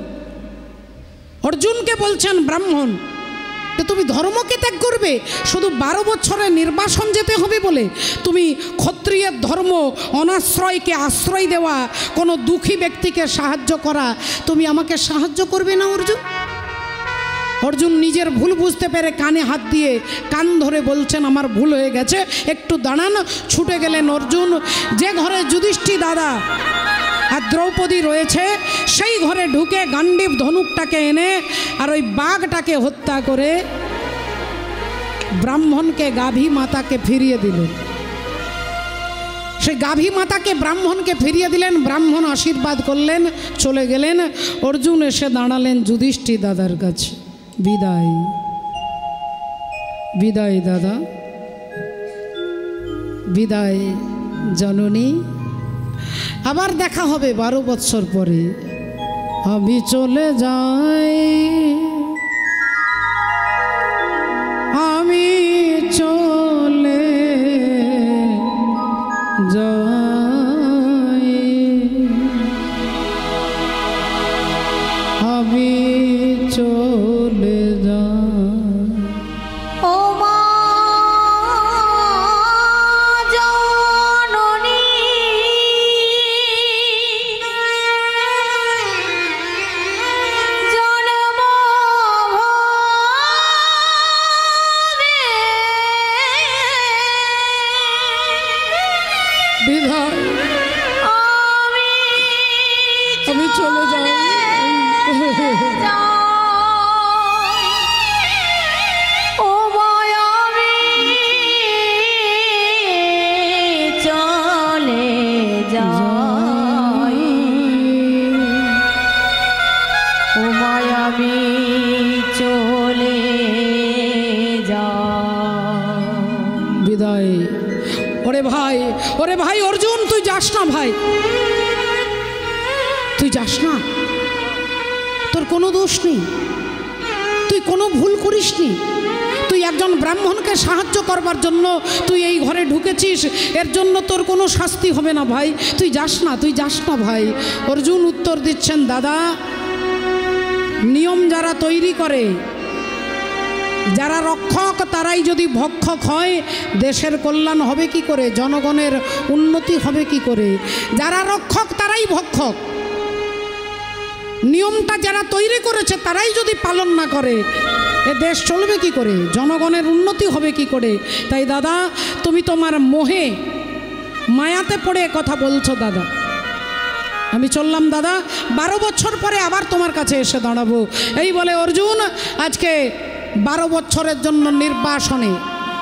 অর্জুনকে বলছেন ব্রাহ্মণ, তুমি ধর্মকে ত্যাগ করবে শুধু 12 বছরের নির্বাসন যেতে হবে বলে? তুমি ক্ষত্রিয়ের ধর্ম, অনাশ্রয়কে আশ্রয় দেওয়া, কোনো দুঃখী ব্যক্তিকে সাহায্য করা, তুমি আমাকে সাহায্য করবে না অর্জুন? অর্জুন নিজের ভুল বুঝতে পেরে কানে হাত দিয়ে কান ধরে বলছেন আমার ভুল হয়ে গেছে, একটু দাঁড়ান। ছুটে গেলেন অর্জুন। যে ঘরে যুধিষ্ঠির দাদা আর দ্রৌপদী রয়েছে সেই ঘরে ঢুকে গান্ডীব ধনুকটাকে এনে আর ওই বাঘটাকে হত্যা করে ব্রাহ্মণকে গাভী মাতাকে ফিরিয়ে দিলেন। সেই গাভী মাতাকে ব্রাহ্মণকে ফিরিয়ে দিলেন। ব্রাহ্মণ আশীর্বাদ করলেন, চলে গেলেন। অর্জুন এসে দাঁড়ালেন যুধিষ্ঠির দাদার কাছে। বিদায়, বিদায় দাদা, বিদায় জননী, আবার দেখা হবে 12 বৎসর পরে। আমি চলে যাই, আমি চলে যাই, আমি চলে যাই। ও মা জননী, জন্ম বিধায় আমি চলে যাই। ও মায়াবী চলে যাই, ও মায়াবী চলে যাই। বিদায়। ওরে ভাই, ওরে ভাই অর্জুন, তুই যাস না ভাই, তুই যাস না। তোর কোনো দোষ নেই, তুই কোনো ভুল করিসনি। তুই একজন ব্রাহ্মণকে সাহায্য করবার জন্য তুই এই ঘরে ঢুকেছিস, এর জন্য তোর কোনো শাস্তি হবে না ভাই, তুই যাস না, তুই যাস না ভাই। অর্জুন উত্তর দিচ্ছেন, দাদা নিয়ম যারা তৈরি করে, যারা রক্ষক তারাই যদি ভক্ষক হয়, দেশের কল্যাণ হবে কি করে, জনগণের উন্নতি হবে কি করে? যারা রক্ষক তারাই ভক্ষক। নিয়মটা যারা তৈরি করেছে তারাই যদি পালন না করে, এ দেশ চলবে কি করে, জনগণের উন্নতি হবে কি করে? তাই দাদা তুমি তোমার মোহে মায়াতে পড়ে কথা বলছো দাদা। আমি চললাম দাদা, 12 বছর পরে আবার তোমার কাছে এসে দাঁড়াবো। এই বলে অর্জুন আজকে 12 বছরের জন্য নির্বাসনে,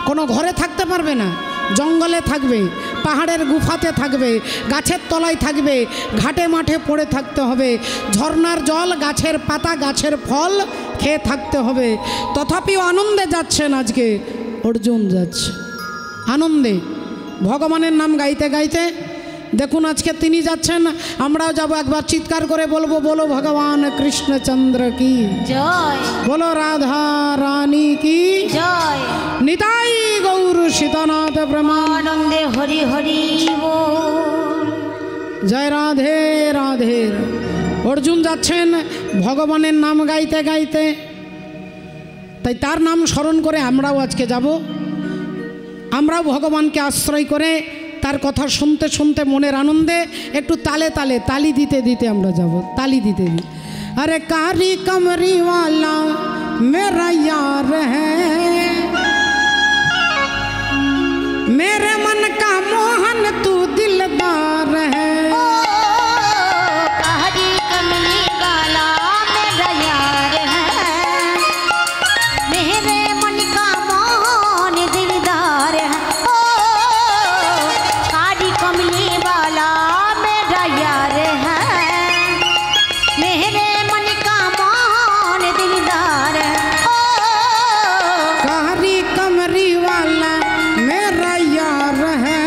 কোনো ঘরে থাকতে পারবে না, জঙ্গলে থাকবে, পাহাড়ের গুফাতে থাকবে, গাছের তলায় থাকবে, ঘাটে মাঠে পড়ে থাকতে হবে, ঝর্নার জল, গাছের পাতা, গাছের ফল খেয়ে থাকতে হবে। তথাপিও আনন্দে যাচ্ছেন আজকে অর্জুন, যাচ্ছে আনন্দে ভগবানের নাম গাইতে গাইতে। দেখুন আজকে তিনি যাচ্ছেন, আমরাও যাব। একবার চিৎকার করে বলবো, বলো ভগবান কৃষ্ণচন্দ্র কি জয়, বলো রাধা রানী কি জয়, নিতাই গৌর সীতানাথ প্রমাণ। আনন্দে হরি হরি বল। জয় রাধে রাধে। অর্জুন যাচ্ছেন ভগবানের নাম গাইতে গাইতে, তাই তার নাম স্মরণ করে আমরাও আজকে যাব। আমরাও ভগবানকে আশ্রয় করে তার কথা শুনতে শুনতে মনের আনন্দে একটু তালে তালে তালি দিতে দিতে আমরা যাব, তালি দিতে দিতে। अरे कारी कमरी वाला मेरा यार है, मेरे मन का मोहन तू दिलदार है। कारी कमली वाला मेरा यार है, मेरे मन का मोहन दिलदार है। ओ कारी कमली वाला मेरा यार है, मेरे मन का मोहन दिलदार है। ओ कारी कमरी वाला मेरा यार है,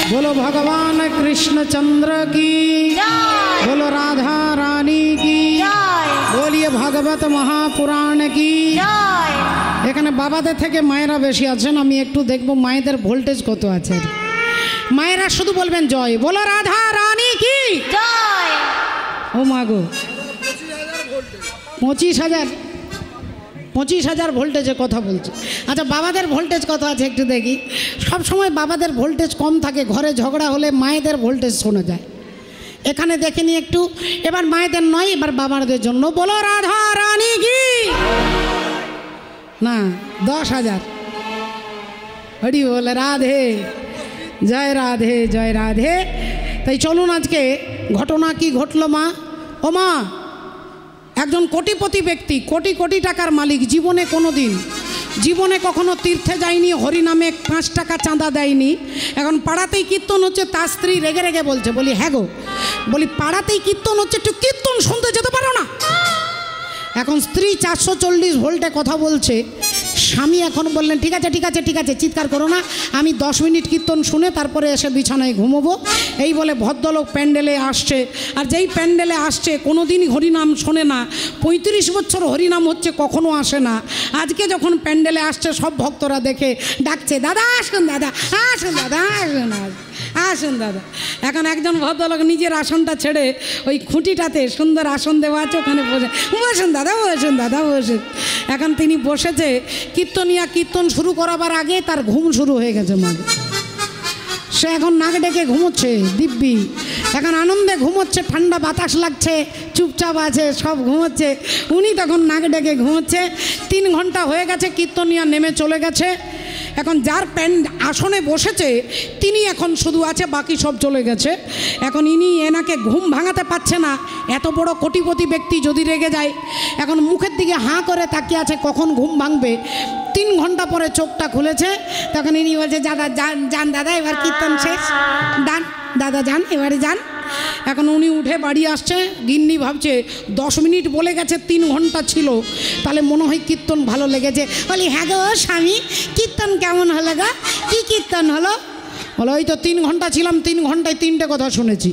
बोलो भगवान कृष्णचंद्र की, জয় बोलो राधा रानी की, জয় बोलिए भागवत महापुराण की। জয় এখানে বাবাদের থেকে মায়েরা বেশি আছেন, আমি একটু দেখব মায়েদের ভোল্টেজ কত আছে। মায়েরা শুধু বলবেন জয়, বলো রাধা রানী কি। জয় ও মা গো, 25,000 ভোল্টেজে কথা বলছে। আচ্ছা বাবাদের ভোল্টেজ কত আছে একটু দেখি। সব সময় বাবাদের ভোল্টেজ কম থাকে, ঘরে ঝগড়া হলে মায়েদের ভোল্টেজ শোনা যায়। এখানে দেখে নি একটু, এবার মায়েদের নয়, এবার বাবাদের জন্য বলো রাধা রানী কি। না 10,000। হরি বল রাধে, জয় রাধে জয় রাধে। তাই চলুন আজকে ঘটনা কি ঘটলো মা। ও মা, একজন কোটিপতি ব্যক্তি, কোটি কোটি টাকার মালিক, জীবনে কখনো তীর্থে যায়নি, হরিনামে 5 টাকা চাঁদা দেয়নি। এখন পাড়াতেই কীর্তন হচ্ছে, তার স্ত্রী রেগে রেগে বলছে, বলি হ্যাঁ গো, বলি পাড়াতেই কীর্তন হচ্ছে, একটু কীর্তন শুনতে যেতে পারো না। এখন স্ত্রী 440 ভোল্টে কথা বলছে, স্বামী এখন বললেন ঠিক আছে ঠিক আছে ঠিক আছে, চিৎকার করো না, আমি 10 মিনিট কীর্তন শুনে তারপরে এসে বিছানায় ঘুমোবো। এই বলে ভদ্রলোক প্যান্ডেলে আসছে, আর যেই প্যান্ডেলে আসছে কোনো দিনই হরিনাম শোনে না, 35 বছর হরিনাম হচ্ছে, কখনো আসে না। আজকে যখন প্যান্ডেলে আসছে সব ভক্তরা দেখে ডাকছে, দাদা আসুন, দাদা আসুন, দাদা আসুন, আসুন দাদা। এখন একজন ভদ্রলোক নিজের আসনটা ছেড়ে ওই খুঁটিটাতে সুন্দর আসন দেওয়া আছে, ওখানে বসেন দাদা, বসেন দাদা, বসেন। এখন তিনি বসেছে, কীর্তনিয়া কীর্তন শুরু করাবার আগে তার ঘুম শুরু হয়ে গেছে মানে। সে এখন নাক ডেকে ঘুমোচ্ছে দিব্যি, এখন আনন্দে ঘুমোচ্ছে, ঠান্ডা বাতাস লাগছে, চুপচাপ আছে, সব ঘুমোচ্ছে। উনি তখন নাক ডেকে ঘুমোচ্ছে। 3 ঘন্টা হয়ে গেছে, কীর্তনিয়া নেমে চলে গেছে। এখন যার আসনে বসেছে তিনি এখন শুধু আছে, বাকি সব চলে গেছে। এখন এনাকে ঘুম ভাঙাতে পারছে না, এত বড় কোটিপতি ব্যক্তি যদি রেগে যায়। এখন মুখের দিকে হাঁ করে তাকিয়ে আছে, কখন ঘুম ভাঙবে। 3 ঘন্টা পরে চোখটা খুলেছে, তখন ইনি বলছে দাদা যান দাদা, এবার কীর্তন শেষ, ডান দাদা যান, এবারে যান। এখন উনি উঠে বাড়ি আসছে, গিন্নি ভাবছে 10 মিনিট বলে গেছে, 3 ঘন্টা ছিল, তাহলে মনে হয় কীর্তন ভালো লেগেছে। বলি হ্যাঁ গো স্বামী, কীর্তন কেমন হলো গো, কী কীর্তন হলো? বলো ওই তো 3 ঘন্টা ছিলাম, 3 ঘন্টায় 3টে কথা শুনেছি।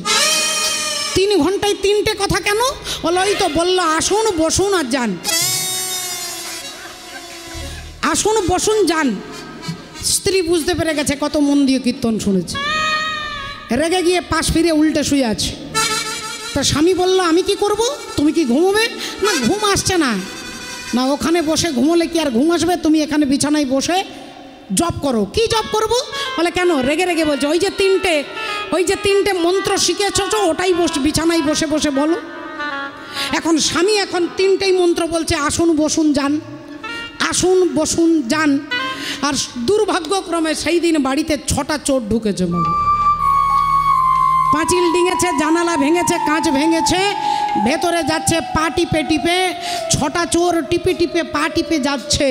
3 ঘন্টায় 3টে কথা কেন? বলো ওই তো বললো আসুন বসুন আর যান, আসুন বসুন যান। স্ত্রী বুঝতে পেরে গেছে কত মন দিয়ে কীর্তন শুনেছে, রেগে গিয়ে পাশ ফিরে উল্টে শুয়ে আছে। তা স্বামী বলল আমি কি করব, তুমি কি ঘুমোবে? না ঘুম আসছে না। না ওখানে বসে ঘুমোলে কি আর ঘুম আসবে, তুমি এখানে বিছানায় বসে জপ করো। কি জপ করব? বলে কেন? রেগে রেগে বলছে ওই যে তিনটে মন্ত্র শিখেছ, ওটাই বিছানায় বসে বসে বলো। এখন স্বামী এখন 3টেই মন্ত্র বলছে, আসুন বসুন যান, আসুন বসুন যান। আর দুর্ভাগ্যক্রমে সেই দিন বাড়িতে 6টা চোর ঢুকেছে। পাঁচিল ডিঙেছে, জানালা ভেঙেছে, কাঁচ ভেঙেছে, ভেতরে যাচ্ছে পা টিপে টিপে। 6টা চোর টিপে টিপে পা টিপে যাচ্ছে।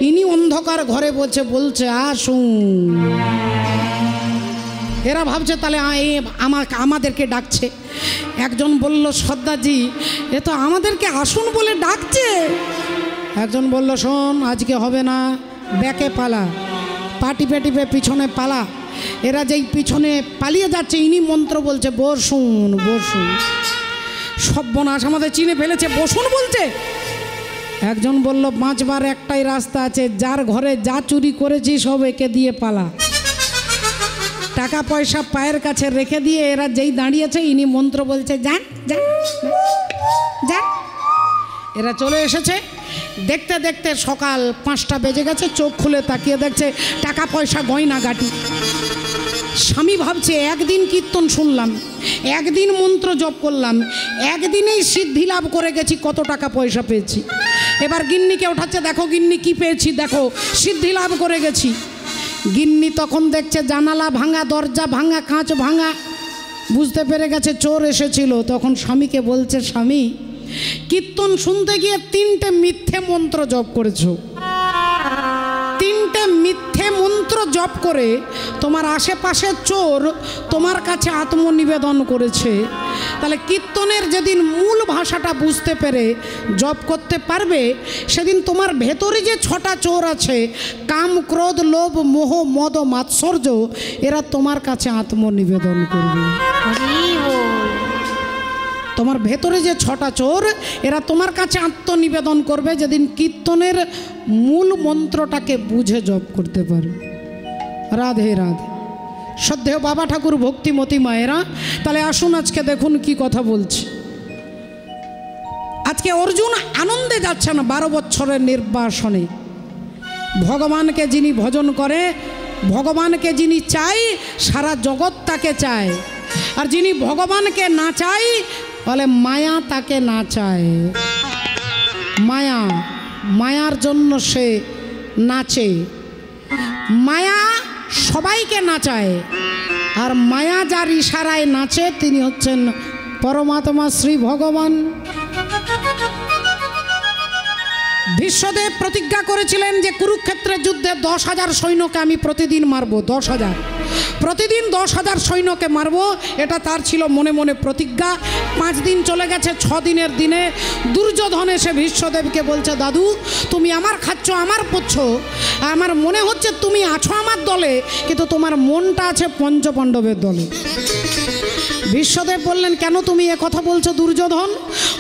ইনি অন্ধকার ঘরে বলছে আসুন। এরা ভাবছে তাহলে আমাদেরকে ডাকছে। একজন বলল সর্দারজি, এ তো আমাদেরকে আসুন বলে ডাকছে। একজন বলল শোন, আজকে হবে না, ব্যাকে পালা, পা টিপে টিপে পিছনে পালা। এরা যেই পিছনে পালিয়ে যাচ্ছে, ইনি মন্ত্র বলছে বসুন বসুন। সর্বনাশ, আমাদের চিনে ফেলেছে, বসুন বলছে। একজন বলল বাঁচবার একটাই রাস্তা আছে, যার ঘরে যা চুরি করেছি সব একে দিয়ে পালা। টাকা পয়সা পায়ের কাছে রেখে দিয়ে এরা যেই দাঁড়িয়েছে, ইনি মন্ত্র বলছে যান যান যান। এরা চলে এসেছে। দেখতে দেখতে সকাল 5টা বেজে গেছে। চোখ খুলে তাকিয়ে দেখছে টাকা পয়সা গয়না গাটি। স্বামী ভাবছে একদিন কীর্তন শুনলাম, একদিন মন্ত্র জপ করলাম, একদিনেই সিদ্ধি লাভ করে গেছি, কত টাকা পয়সা পেয়েছি। এবার গিন্নিকে ওঠাচ্ছে, দেখো গিন্নি কি পেয়েছি, দেখো সিদ্ধি লাভ করে গেছি। গিন্নি তখন দেখছে জানালা ভাঙা, দরজা ভাঙা, কাঁচ ভাঙা, বুঝতে পেরে গেছে চোর এসেছিল। তখন স্বামীকে বলছে, স্বামী কীর্তন শুনতে গিয়ে 3টে মিথ্যে মন্ত্র জপ করেছো। 3টে মিথ্যে মন্ত্র জপ করে তোমার আশেপাশের চোর তোমার কাছে আত্মনিবেদন করেছে। তাহলে কীর্তনের যেদিন মূল ভাষাটা বুঝতে পেরে জপ করতে পারবে, সেদিন তোমার ভেতরে যে 6টা চোর আছে, কাম, ক্রোধ, লোভ, মোহ, মদ, মাৎসর্য, এরা তোমার কাছে আত্মনিবেদন করবে। হরি বল। তোমার ভেতরে যে 6টা চোর, এরা তোমার কাছে আত্মনিবেদন করবে যেদিন কীর্তনের মূল মন্ত্রটাকে বুঝে জপ করতে পারবে। রাধে রাধে। শ্রদ্ধেয় বাবা ঠাকুর, ভক্তিমতী মায়েরা, তাহলে আসুন আজকে দেখুন কি কথা বলছি। আজকে অর্জুন আনন্দে যাচ্ছে না 12 বছরের নির্বাসনে। ভগবানকে যিনি ভজন করে, ভগবানকে যিনি চাই, সারা জগৎ তাকে চায়। আর যিনি ভগবানকে না চাই, বলে মায়া তাকে না চায়। মায়া, মায়ার জন্য সে নাচে। মায়া সবাইকে নাচায়, আর মায়া যার ইশারায় নাচে তিনি হচ্ছেন পরমাত্মা শ্রী ভগবান। বিশ্বদেব প্রতিজ্ঞা করেছিলেন যে কুরুক্ষেত্রের যুদ্ধে 10,000 সৈন্যকে আমি প্রতিদিন মারব। 10,000, প্রতিদিন 10,000 সৈন্যকে মারব, এটা তার ছিল মনে মনে প্রতিজ্ঞা। 5 দিন চলে গেছে, 6 দিনের দিনে দুর্যোধন এসে বিশ্বদেবকে বলছে, দাদু তুমি আমার খাচ্ছ, আমার পড়ছ, আমার মনে হচ্ছে তুমি আছো আমার দলে, কিন্তু তোমার মনটা আছে পঞ্চপাণ্ডবের দলে। বিশ্বদেব বললেন, কেন তুমি কথা বলছো দুর্যোধন?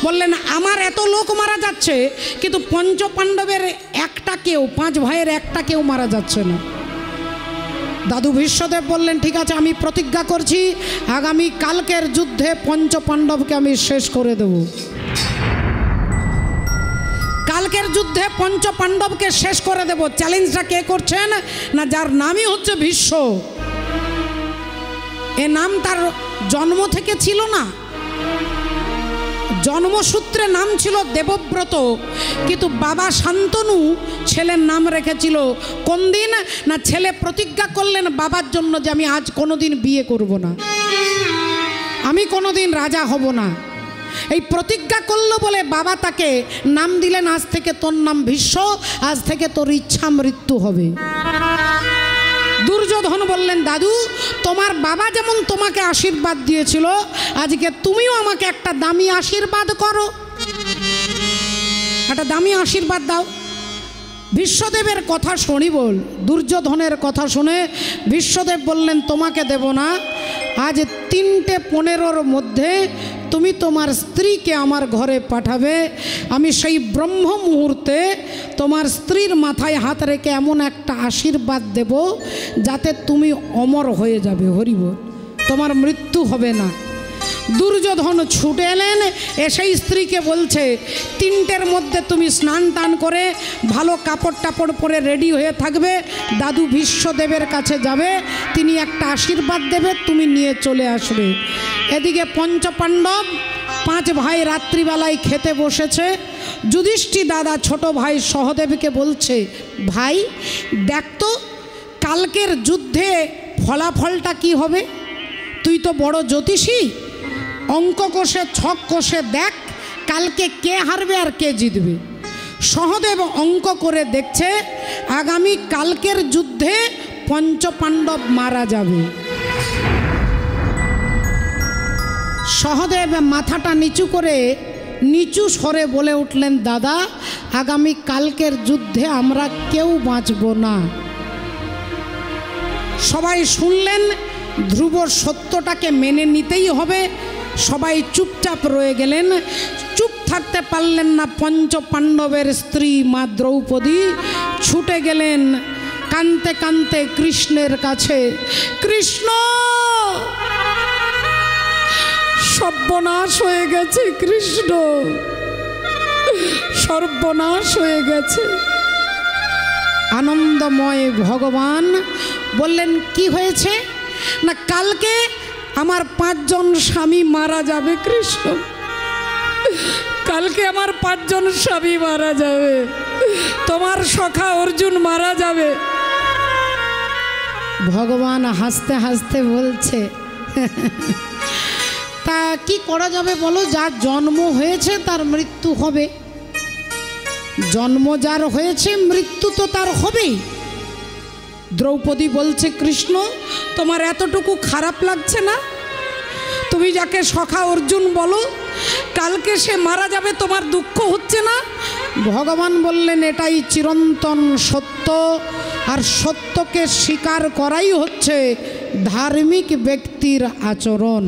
বললেন, আমার এত লোক মারা যাচ্ছে, কিন্তু পঞ্চপাণ্ডবের একটা কেউ, 5 ভাইয়ের একটা কেউ মারা যাচ্ছে না। দাদু বিশ্বদেব বললেন, ঠিক আছে, আমি প্রতিজ্ঞা করছি আগামী কালকের যুদ্ধে পঞ্চপাণ্ডবকে আমি শেষ করে দেব। কালকের যুদ্ধে পঞ্চপাণ্ডবকে শেষ করে দেব। চ্যালেঞ্জটা কে করছেন? না, যার নামই হচ্ছে ভীষ্ম। এ নাম তার জন্ম থেকে ছিল না, জন্মসূত্রে নাম ছিল দেবব্রত, কিন্তু বাবা শান্তনু ছেলের নাম রেখেছিল কোন দিন? না, ছেলে প্রতিজ্ঞা করলেন বাবার জন্য যে আমি আজ কোনোদিন বিয়ে করব না, আমি কোনোদিন রাজা হব না। এই প্রতিজ্ঞা করলো বলে বাবা তাকে নাম দিলেন, আজ থেকে তোর নাম ভীষ্ম, আজ থেকে তোর ইচ্ছা মৃত্যু হবে। দুর্যোধন বললেন, দাদু তোমার বাবা যেমন তোমাকে আশীর্বাদ দিয়েছিল, আজকে তুমিও আমাকে একটা দামি আশীর্বাদ করো, একটা দামি আশীর্বাদ দাও। বিশ্বদেবের কথা শুনি বল, দুর্যোধনের কথা শুনে বিশ্বদেব বললেন, তোমাকে দেব না, আজ 3:15-র মধ্যে তুমি তোমার স্ত্রীকে আমার ঘরে পাঠাবে। আমি সেই ব্রহ্ম মুহূর্তে তোমার স্ত্রীর মাথায় হাত রেখে এমন একটা আশীর্বাদ দেব যাতে তুমি অমর হয়ে যাবে। হরিবল, তোমার মৃত্যু হবে না। দুর্যোধন ছুটে এলেন, এসেই স্ত্রীকে বলছে, 3টের মধ্যে তুমি স্নান টান করে ভালো কাপড় টাপড় পরে রেডি হয়ে থাকবে, দাদু ভীষ্মদেবের কাছে যাবে, তিনি একটা আশীর্বাদ দেবে, তুমি নিয়ে চলে আসবে। এদিকে পঞ্চপাণ্ডব 5 ভাই রাত্রিবেলায় খেতে বসেছে। যুধিষ্ঠির দাদা ছোট ভাই সহদেবকে বলছে, ভাই দেখ তো কালকের যুদ্ধে ফলাফলটা কি হবে, তুই তো বড় জ্যোতিষী, অঙ্ক কষে ছক কষে দেখ কালকে কে হারবে আর কে জিতবে। সহদেব অঙ্ক করে দেখছে আগামী কালকের যুদ্ধে পঞ্চপাণ্ডব মারা যাবে। সহদেব মাথাটা নিচু করে নিচু স্বরে বলে উঠলেন, দাদা আগামী কালকের যুদ্ধে আমরা কেউ বাঁচব না। সবাই শুনলেন, ধ্রুব সত্যটাকে মেনে নিতেই হবে। সবাই চুপচাপ রয়ে গেলেন। চুপ থাকতে পারলেন না পঞ্চপাণ্ডবের স্ত্রী মা দ্রৌপদী, ছুটে গেলেন কাঁদতে কাঁদতে কৃষ্ণের কাছে। কৃষ্ণ, সর্বনাশ হয়ে গেছে, কৃষ্ণ সর্বনাশ হয়ে গেছে। আনন্দময় ভগবান বললেন, কি হয়েছে? না, কালকে আমার 5 জন স্বামী মারা যাবে কৃষ্ণ, কালকে আমার 5 জন স্বামী মারা যাবে, তোমার সখা অর্জুন মারা যাবে। ভগবান হাসতে হাসতে বলছে, তা কি করা যাবে বলো, যার জন্ম হয়েছে তার মৃত্যু হবে, জন্ম যার হয়েছে মৃত্যু তো তার হবেই। দ্রৌপদী বলছে, কৃষ্ণ তোমার এতটুকু খারাপ লাগছে না? তুমি যাকে সখা অর্জুন বলো, কালকে সে মারা যাবে, তোমার দুঃখ হচ্ছে না? ভগবান বললেন এটাই চিরন্তন সত্য, আর সত্যকে স্বীকার করাই হচ্ছে ধার্মিক ব্যক্তির আচরণ।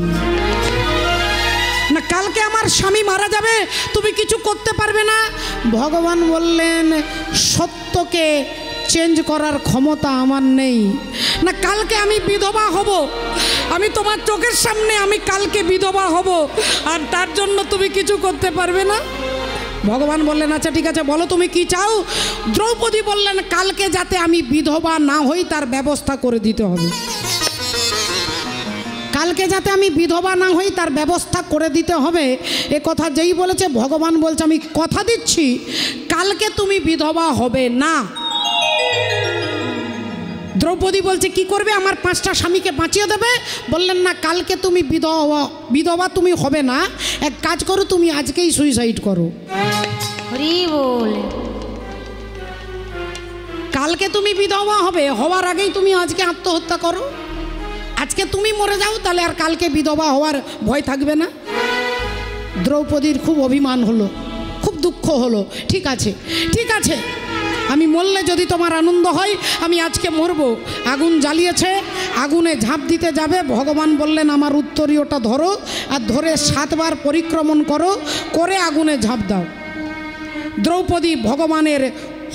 না কালকে আমার স্বামী মারা যাবে, তুমি কিছু করতে পারবে না। ভগবান বললেন সত্যকে চেঞ্জ করার ক্ষমতা আমার নেই। না কালকে আমি বিধবা হব, আমি তোমার চোখের সামনে আমি কালকে বিধবা হব, আর তার জন্য তুমি কিছু করতে পারবে না। ভগবান বললেন আচ্ছা ঠিক আছে, বলো তুমি কি চাও? দ্রৌপদী বললেন কালকে যাতে আমি বিধবা না হই তার ব্যবস্থা করে দিতে হবে। কালকে যাতে আমি বিধবা না হই তার ব্যবস্থা করে দিতে হবে। এ কথা যেই বলেছে, ভগবান বলছে আমি কথা দিচ্ছি কালকে তুমি বিধবা হবে না। দ্রৌপদী বলছে কি করবে? আমার 5টা স্বামীকে বাঁচিয়ে দেবে? বললেন না, কালকে তুমি বিধবা তুমি হবে না, এক কাজ করো, তুমি আজকেই সুইসাইড করো। হরি বল। কালকে তুমি বিধবা হবে, হওয়ার আগেই তুমি আজকে আত্মহত্যা করো। আজকে তুমি মরে যাও, তাহলে আর কালকে বিধবা হওয়ার ভয় থাকবে না। দ্রৌপদীর খুব অভিমান হলো, খুব দুঃখ হলো। ঠিক আছে ঠিক আছে, আমি মরলে যদি তোমার আনন্দ হয় আমি আজকে মরবো। আগুন জ্বালিয়েছে, আগুনে ঝাঁপ দিতে যাবে। ভগবান বললেন আমার উত্তরীয়টা ধরো, আর ধরে 7 বার পরিক্রমণ করো, করে আগুনে ঝাঁপ দাও। দ্রৌপদী ভগবানের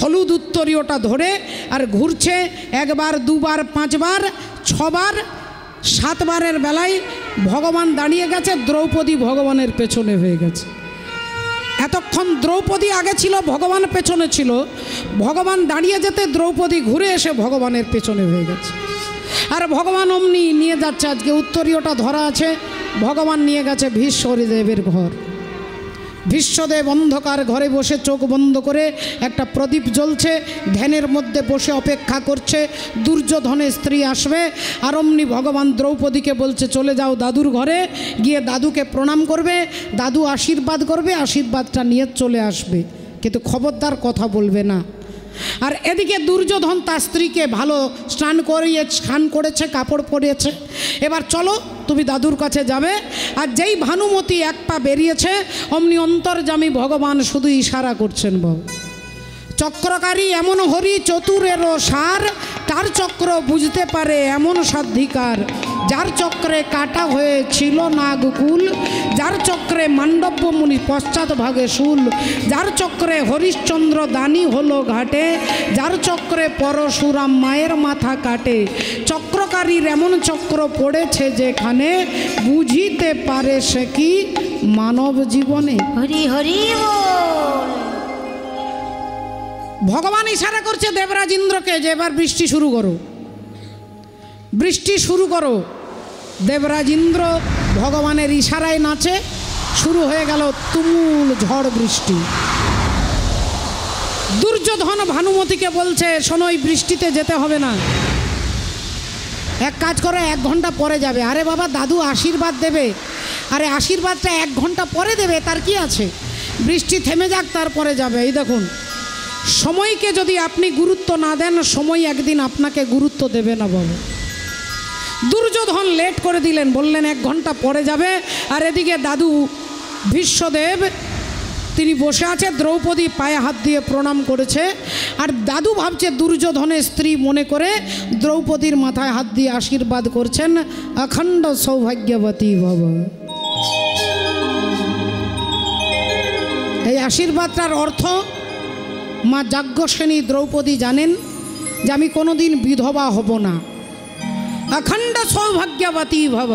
হলুদ উত্তরীয়টা ধরে আর ঘুরছে, 1 বার 2 বার 5 বার 6 বার, 7 বারের বেলায় ভগবান দাঁড়িয়ে গেছে, দ্রৌপদী ভগবানের পেছনে হয়ে গেছে। এতক্ষণ দ্রৌপদী আগে ছিল, ভগবান পেছনে ছিল। ভগবান দাঁড়িয়ে যেতে দ্রৌপদী ঘুরে এসে ভগবানের পেছনে হয়ে গেছে। আর ভগবান অমনি নিয়ে যাচ্ছে, আজকে উত্তরীয়টা ধরা আছে, ভগবান নিয়ে গেছে ভীষ্মদেবের ঘর। ভীষ্মদেব অন্ধকার ঘরে বসে চোখ বন্ধ করে, একটা প্রদীপ জ্বলছে, ধ্যানের মধ্যে বসে অপেক্ষা করছে দুর্যোধনের স্ত্রী আসবে। আর অমনি ভগবান দ্রৌপদীকে বলছে চলে যাও দাদুর ঘরে, গিয়ে দাদুকে প্রণাম করবে, দাদু আশীর্বাদ করবে, আশীর্বাদটা নিয়ে চলে আসবে, কিন্তু খবরদার কথা বলবে না। আর এদিকে দুর্যোধন তার স্ত্রীকে ভালো স্নান করেছে, কাপড় পরিয়েছে। এবার চলো তুমি দাদুর কাছে যাবে। আর যেই ভানুমতি 1 পা বেরিয়েছে, অমনি অন্তর্যামী ভগবান শুধু ইশারা করছেন, বাবু চক্রকারী এমন হরি চতুরেরও সার, তার চক্র বুঝতে পারে এমন সাধিকার, যার চক্রে কাটা হয়েছিল নাগকুল, যার চক্রে মান্ডব্য মুনি পশ্চাৎ ভাগে শুল, যার চক্রে হরিশ্চন্দ্র দানি হলো ঘাটে, যার চক্রে পরশুরাম মায়ের মাথা কাটে, চক্রকারীর এমন চক্র পড়েছে যেখানে, বুঝিতে পারে সে কি মানব জীবনে। হরি হরি বল। ভগবান ইশারা করছে দেবরাজ ইন্দ্রকে যে এবার বৃষ্টি শুরু করো, বৃষ্টি শুরু করো। দেবরাজ ইন্দ্র ভগবানের ইশারায় নাচে, শুরু হয়ে গেল তুমুল ঝড় বৃষ্টি। দুর্যোধন ভানুমতিকে বলছে শোনো, এই বৃষ্টিতে যেতে হবে না, এক কাজ করো 1 ঘন্টা পরে যাবে। আরে বাবা, দাদু আশীর্বাদ দেবে। আরে আশীর্বাদটা 1 ঘন্টা পরে দেবে, তার কি আছে, বৃষ্টি থেমে যাক তারপরে যাবে। এই দেখুন, সময়কে যদি আপনি গুরুত্ব না দেন, সময় একদিন আপনাকে গুরুত্ব দেবে না বাবু। দুর্যোধন লেট করে দিলেন, বললেন 1 ঘন্টা পরে যাবে। আর এদিকে দাদু ভীষ্মদেব তিনি বসে আছে, দ্রৌপদী পায়ে হাত দিয়ে প্রণাম করেছে। আর দাদু ভাবছে দুর্যোধনের স্ত্রী মনে করে দ্রৌপদীর মাথায় হাত দিয়ে আশীর্বাদ করছেন, অখণ্ড সৌভাগ্যবতী ভব। এই আশীর্বাদটার অর্থ মা যাজ্ঞসেনী দ্রৌপদী জানেন যে আমি কোনোদিন বিধবা হব না, অখণ্ড সৌভাগ্যবতী ভব।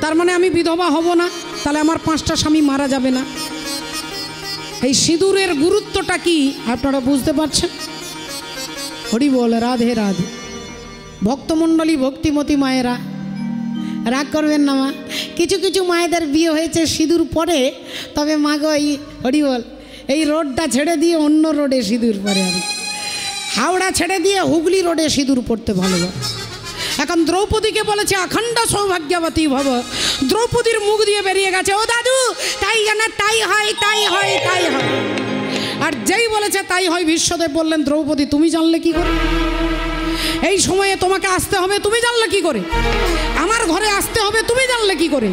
তার মানে আমি বিধবা হব না, তাহলে আমার 5টা স্বামী মারা যাবে না। এই সিঁদুরের গুরুত্বটা কি আপনারা বুঝতে পারছেন? হরি বল, রাধে রাধে। ভক্তমণ্ডলী, ভক্তিমতী মায়েরা রাগ করবেন না মা, কিছু কিছু মায়েদের বিয়ে হয়েছে সিঁদুর পরে, তবে মা গো এই হরি বল, এই রোডটা ছেড়ে দিয়ে অন্য রোডে সিঁদুর পরে, আর হাওড়া ছেড়ে দিয়ে হুগলি রোডে সিঁদুর পড়তে ভালোবাসে। এখন দ্রৌপদীকে বলেছে অখণ্ড সৌভাগ্যবতী ভব। দ্রৌপদীর মুখ দিয়ে বেরিয়ে গেছে ও দাদু তাই জানা, তাই হয় তাই হয় তাই হয়। আর যেই বলেছে তাই হয়, ভীষ্মদেব বললেন দ্রৌপদী তুমি জানলে কি করে? এই সময়ে তোমাকে আসতে হবে তুমি জানলে কি করে? আমার ঘরে আসতে হবে তুমি জানলে কি করে?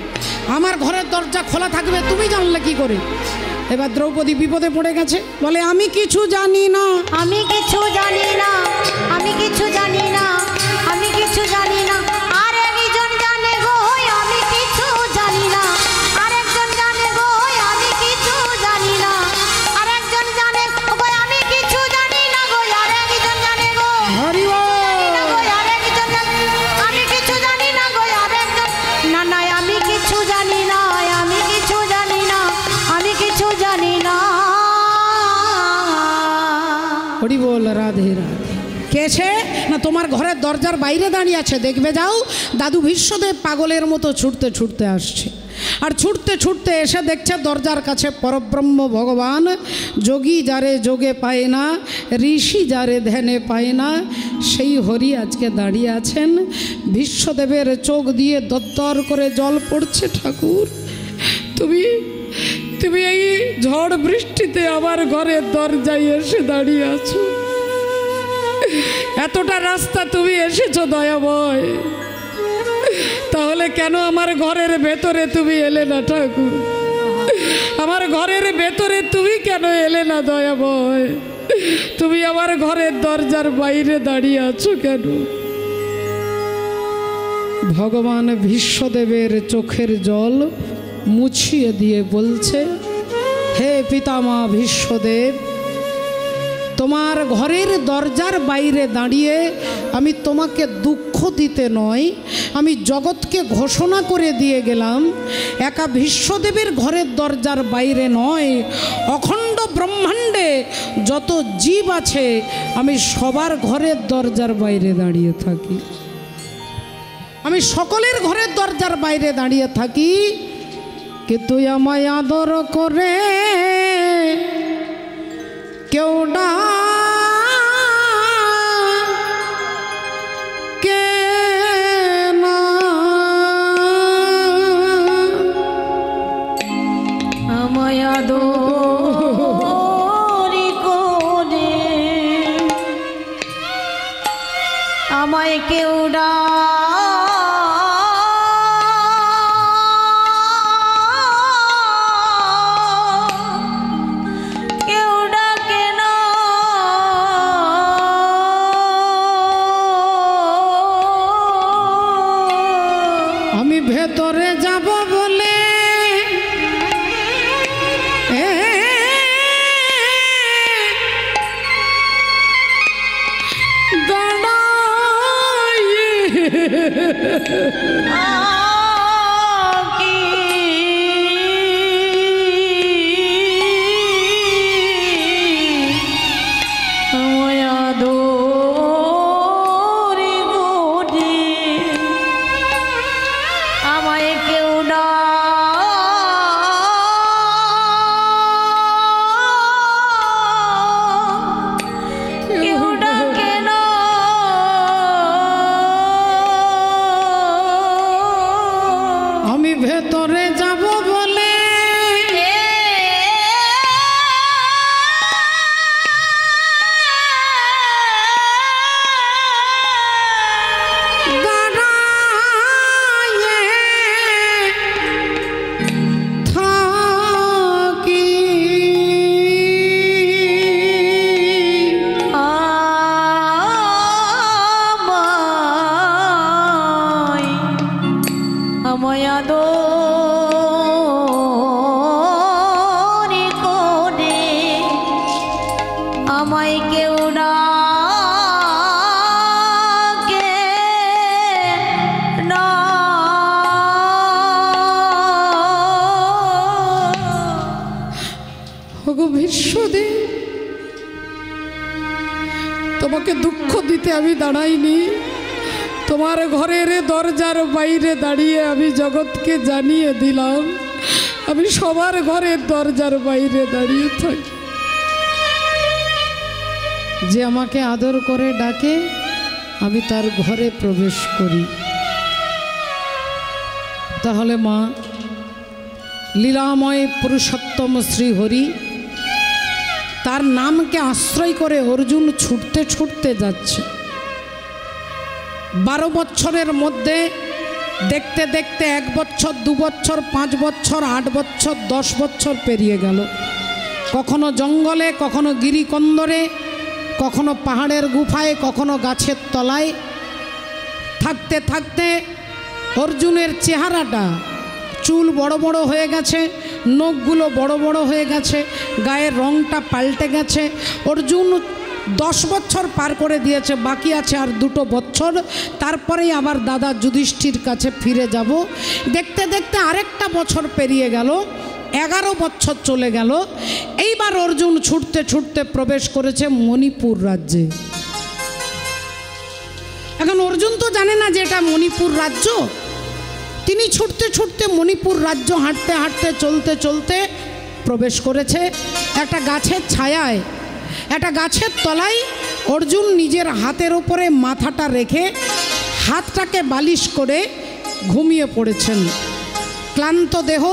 আমার ঘরের দরজা খোলা থাকবে তুমি জানলে কি করে? এবার দ্রৌপদী বিপদে পড়ে গেছে, বলে আমি কিছু জানি না, আমি কিছু জানি না, আমি কিছু জানি না, আমি কিছু জানি না। আর একজন জানে গো আমি কিছু জানি না, আরেকজন জানে গো আমি কিছু জানি না, আরেকজন জানে গো আমি কিছু জানি না গো, আরেকজন জানে গো হরি বল। আরেকজন আমি কিছু জানি না গো, আরেকজন না না আমি কিছু জানি না, আমি কিছু জানি না, আমি কিছু জানি না। হরি বল, রাধে রাধে। কেছে না তোমার ঘরের দরজার বাইরে দাঁড়িয়ে আছে, দেখবে যাও। দাদু ভীষ্মদেব পাগলের মতো ছুটতে ছুটতে আসছে, আর ছুটতে ছুটতে এসে দেখছে দরজার কাছে পরব্রহ্ম ভগবান, যোগী যারে যোগে পায় না, ঋষি যারে ধ্যানে পায় না, সেই হরি আজকে দাঁড়িয়ে আছেন। ভীষ্মদেবের চোখ দিয়ে দরদর করে জল পড়ছে। ঠাকুর তুমি তুমি এই ঝড় বৃষ্টিতে আমার ঘরের দরজায় এসে দাঁড়িয়ে আছো, এতটা রাস্তা তুমি এসেছো দয়াময়, তাহলে কেন আমার ঘরের ভেতরে তুমি এলে না ঠাকুর? আমার ঘরের ভেতরে তুমি কেন এলে না দয়াময়? তুমি আমার ঘরের দরজার বাইরে দাঁড়িয়ে আছো কেন? ভগবান ভীষ্মদেবের চোখের জল মুছিয়ে দিয়ে বলছে, হে পিতামহ ভীষ্মদেব, তোমার ঘরের দরজার বাইরে দাঁড়িয়ে আমি তোমাকে দুঃখ দিতে নয়, আমি জগৎকে ঘোষণা করে দিয়ে গেলাম, একা ভীষ্মদেবের ঘরের দরজার বাইরে নয়, অখণ্ড ব্রহ্মাণ্ডে যত জীব আছে আমি সবার ঘরের দরজার বাইরে দাঁড়িয়ে থাকি, আমি সকলের ঘরের দরজার বাইরে দাঁড়িয়ে থাকি। কিন্তু আমায় আদর করে কেউ ডাকে না, আমায় আদর করে আমায় কেউ ভেতরে যাব বলে ভেতরে যাব বলে আমায় কেউ ডাকে না। ওগো ভীষ্মদেব, তোমাকে দুঃখ দিতে আমি দাঁড়াইনি, তোমার ঘরের দরজার বাইরে দাঁড়িয়ে আমি জগৎকে জানিয়ে দিলাম আমি সবার ঘরের দরজার বাইরে দাঁড়িয়ে থাকি। যে আমাকে আদর করে ডাকে আমি তার ঘরে প্রবেশ করি। তাহলে মা, লীলাময় পুরুষোত্তম শ্রীহরি, তার নামকে আশ্রয় করে অর্জুন ছুটতে ছুটতে যাচ্ছে। 12 বছরের মধ্যে দেখতে দেখতে 1 বছর, 2 বছর, 5 বছর, 8 বছর, 10 বছর পেরিয়ে গেল। কখনো জঙ্গলে, কখনো গিরিকন্দরে, কখনো পাহাড়ের গুফায়, কখনো গাছের তলায়। থাকতে থাকতে অর্জুনের চেহারাটা, চুল বড় বড় হয়ে গেছে, নখগুলো বড় বড় হয়ে গেছে, গায়ের রংটা পাল্টে গেছে। অর্জুন 10 বছর পার করে দিয়েছে, বাকি আছে আর 2 বছর, তারপরেই আবার দাদা যুধিষ্ঠির কাছে ফিরে যাব। দেখতে দেখতে আরেকটা বছর পেরিয়ে গেল, 11 বছর চলে গেল। এইবার অর্জুন ছুটতে ছুটতে প্রবেশ করেছে মণিপুর রাজ্যে। এখন অর্জুন তো জানে না যে এটা মণিপুর রাজ্য। তিনি ছুটতে ছুটতে মণিপুর রাজ্য হাঁটতে হাঁটতে চলতে চলতে প্রবেশ করেছে একটা গাছের ছায়ায়। একটা গাছের তলায় অর্জুন নিজের হাতের ওপরে মাথাটা রেখে হাতটাকে বালিশ করে ঘুমিয়ে পড়েছেন। ক্লান্ত দেহ,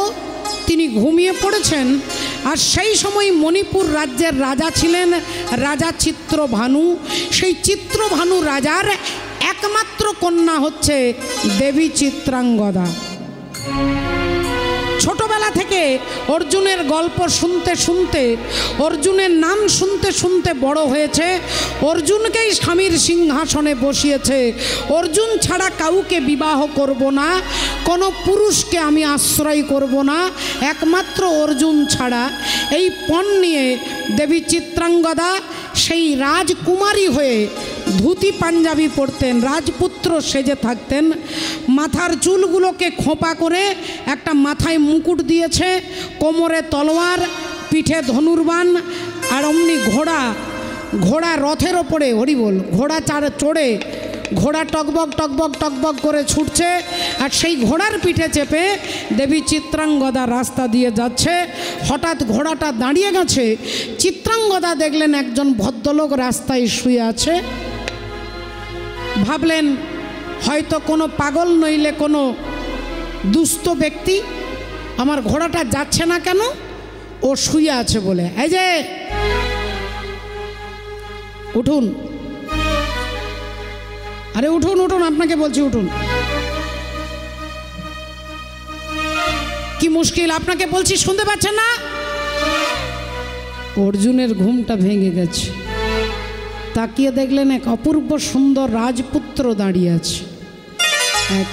তিনি ঘুমিয়ে পড়েছেন। আর সেই সময় মণিপুর রাজ্যের রাজা ছিলেন রাজা চিত্রভানু। সেই চিত্রভানু রাজার একমাত্র কন্যা হচ্ছে দেবী চিত্রাঙ্গদা। ছোটবেলা থেকে অর্জুনের গল্প শুনতে শুনতে, অর্জুনের নাম শুনতে শুনতে বড় হয়েছে। অর্জুনকেই স্বামীর সিংহাসনে বসিয়েছে। অর্জুন ছাড়া কাউকে বিবাহ করব না, কোনো পুরুষকে আমি আশ্রয় করব না, একমাত্র অর্জুন ছাড়া। এই পণ নিয়ে দেবী চিত্রাঙ্গদা সেই রাজকুমারী হয়ে ধুতি পাঞ্জাবি পরতেন, রাজপুত্র সেজে থাকতেন। মাথার চুলগুলোকে খোঁপা করে একটা মাথায় মুকুট দিয়েছে, কোমরে তলোয়ার, পিঠে ধনুর্বাণ, আর অমনি ঘোড়া রথের ওপরে, হরিবোল, ঘোড়া চড়ে ঘোড়া টকবক টকবক টকবক করে ছুটছে। আর সেই ঘোড়ার পিঠে চেপে দেবী চিত্রাঙ্গদা রাস্তা দিয়ে যাচ্ছে। হঠাৎ ঘোড়াটা দাঁড়িয়ে গেছে। চিত্রাঙ্গদা দেখলেন একজন ভদ্রলোক রাস্তায় শুয়ে আছে। ভাবলেন হয়তো কোনো পাগল নইলে কোনো দুস্থ ব্যক্তি, আমার ঘোড়াটা যাচ্ছে না কেন, ও শুয়ে আছে বলে। এই যে উঠুন, আরে উঠুন উঠুন, আপনাকে বলছি উঠুন। কি মুশকিল, আপনাকে বলছি শুনতে পাচ্ছেন না? অর্জুনের ঘুমটা ভেঙে গেছে। তাকিয়ে দেখলেন এক অপূর্ব সুন্দর রাজপুত্র দাঁড়িয়ে আছে।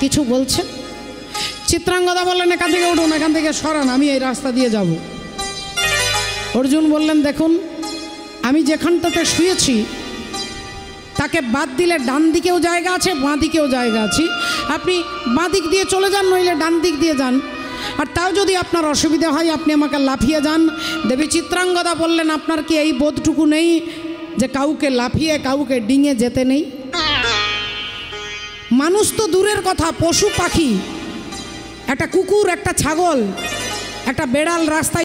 কিছু বলছেন? চিত্রাঙ্গদা বললেন এখান থেকে উঠুন, এখান থেকে সরান, আমি এই রাস্তা দিয়ে যাব। অর্জুন বললেন দেখুন, আমি যেখানটাতে শুয়েছি তাকে বাদ দিলে ডান দিকেও জায়গা আছে, বাঁ দিকেও জায়গা আছে। আপনি বাঁ দিক দিয়ে চলে যান, নইলে ডান দিক দিয়ে যান। আর তাও যদি আপনার অসুবিধা হয় আপনি আমাকে লাফিয়ে যান। দেবী চিত্রাঙ্গদা বললেন আপনার কি এই বোধটুকু নেই যে কাউকে লাফিয়ে কাউকে ডিঙে যেতে নেই? মানুষ তো দূরের কথা, পশু পাখি, একটা কুকুর, একটা ছাগল, একটা বেড়াল রাস্তায়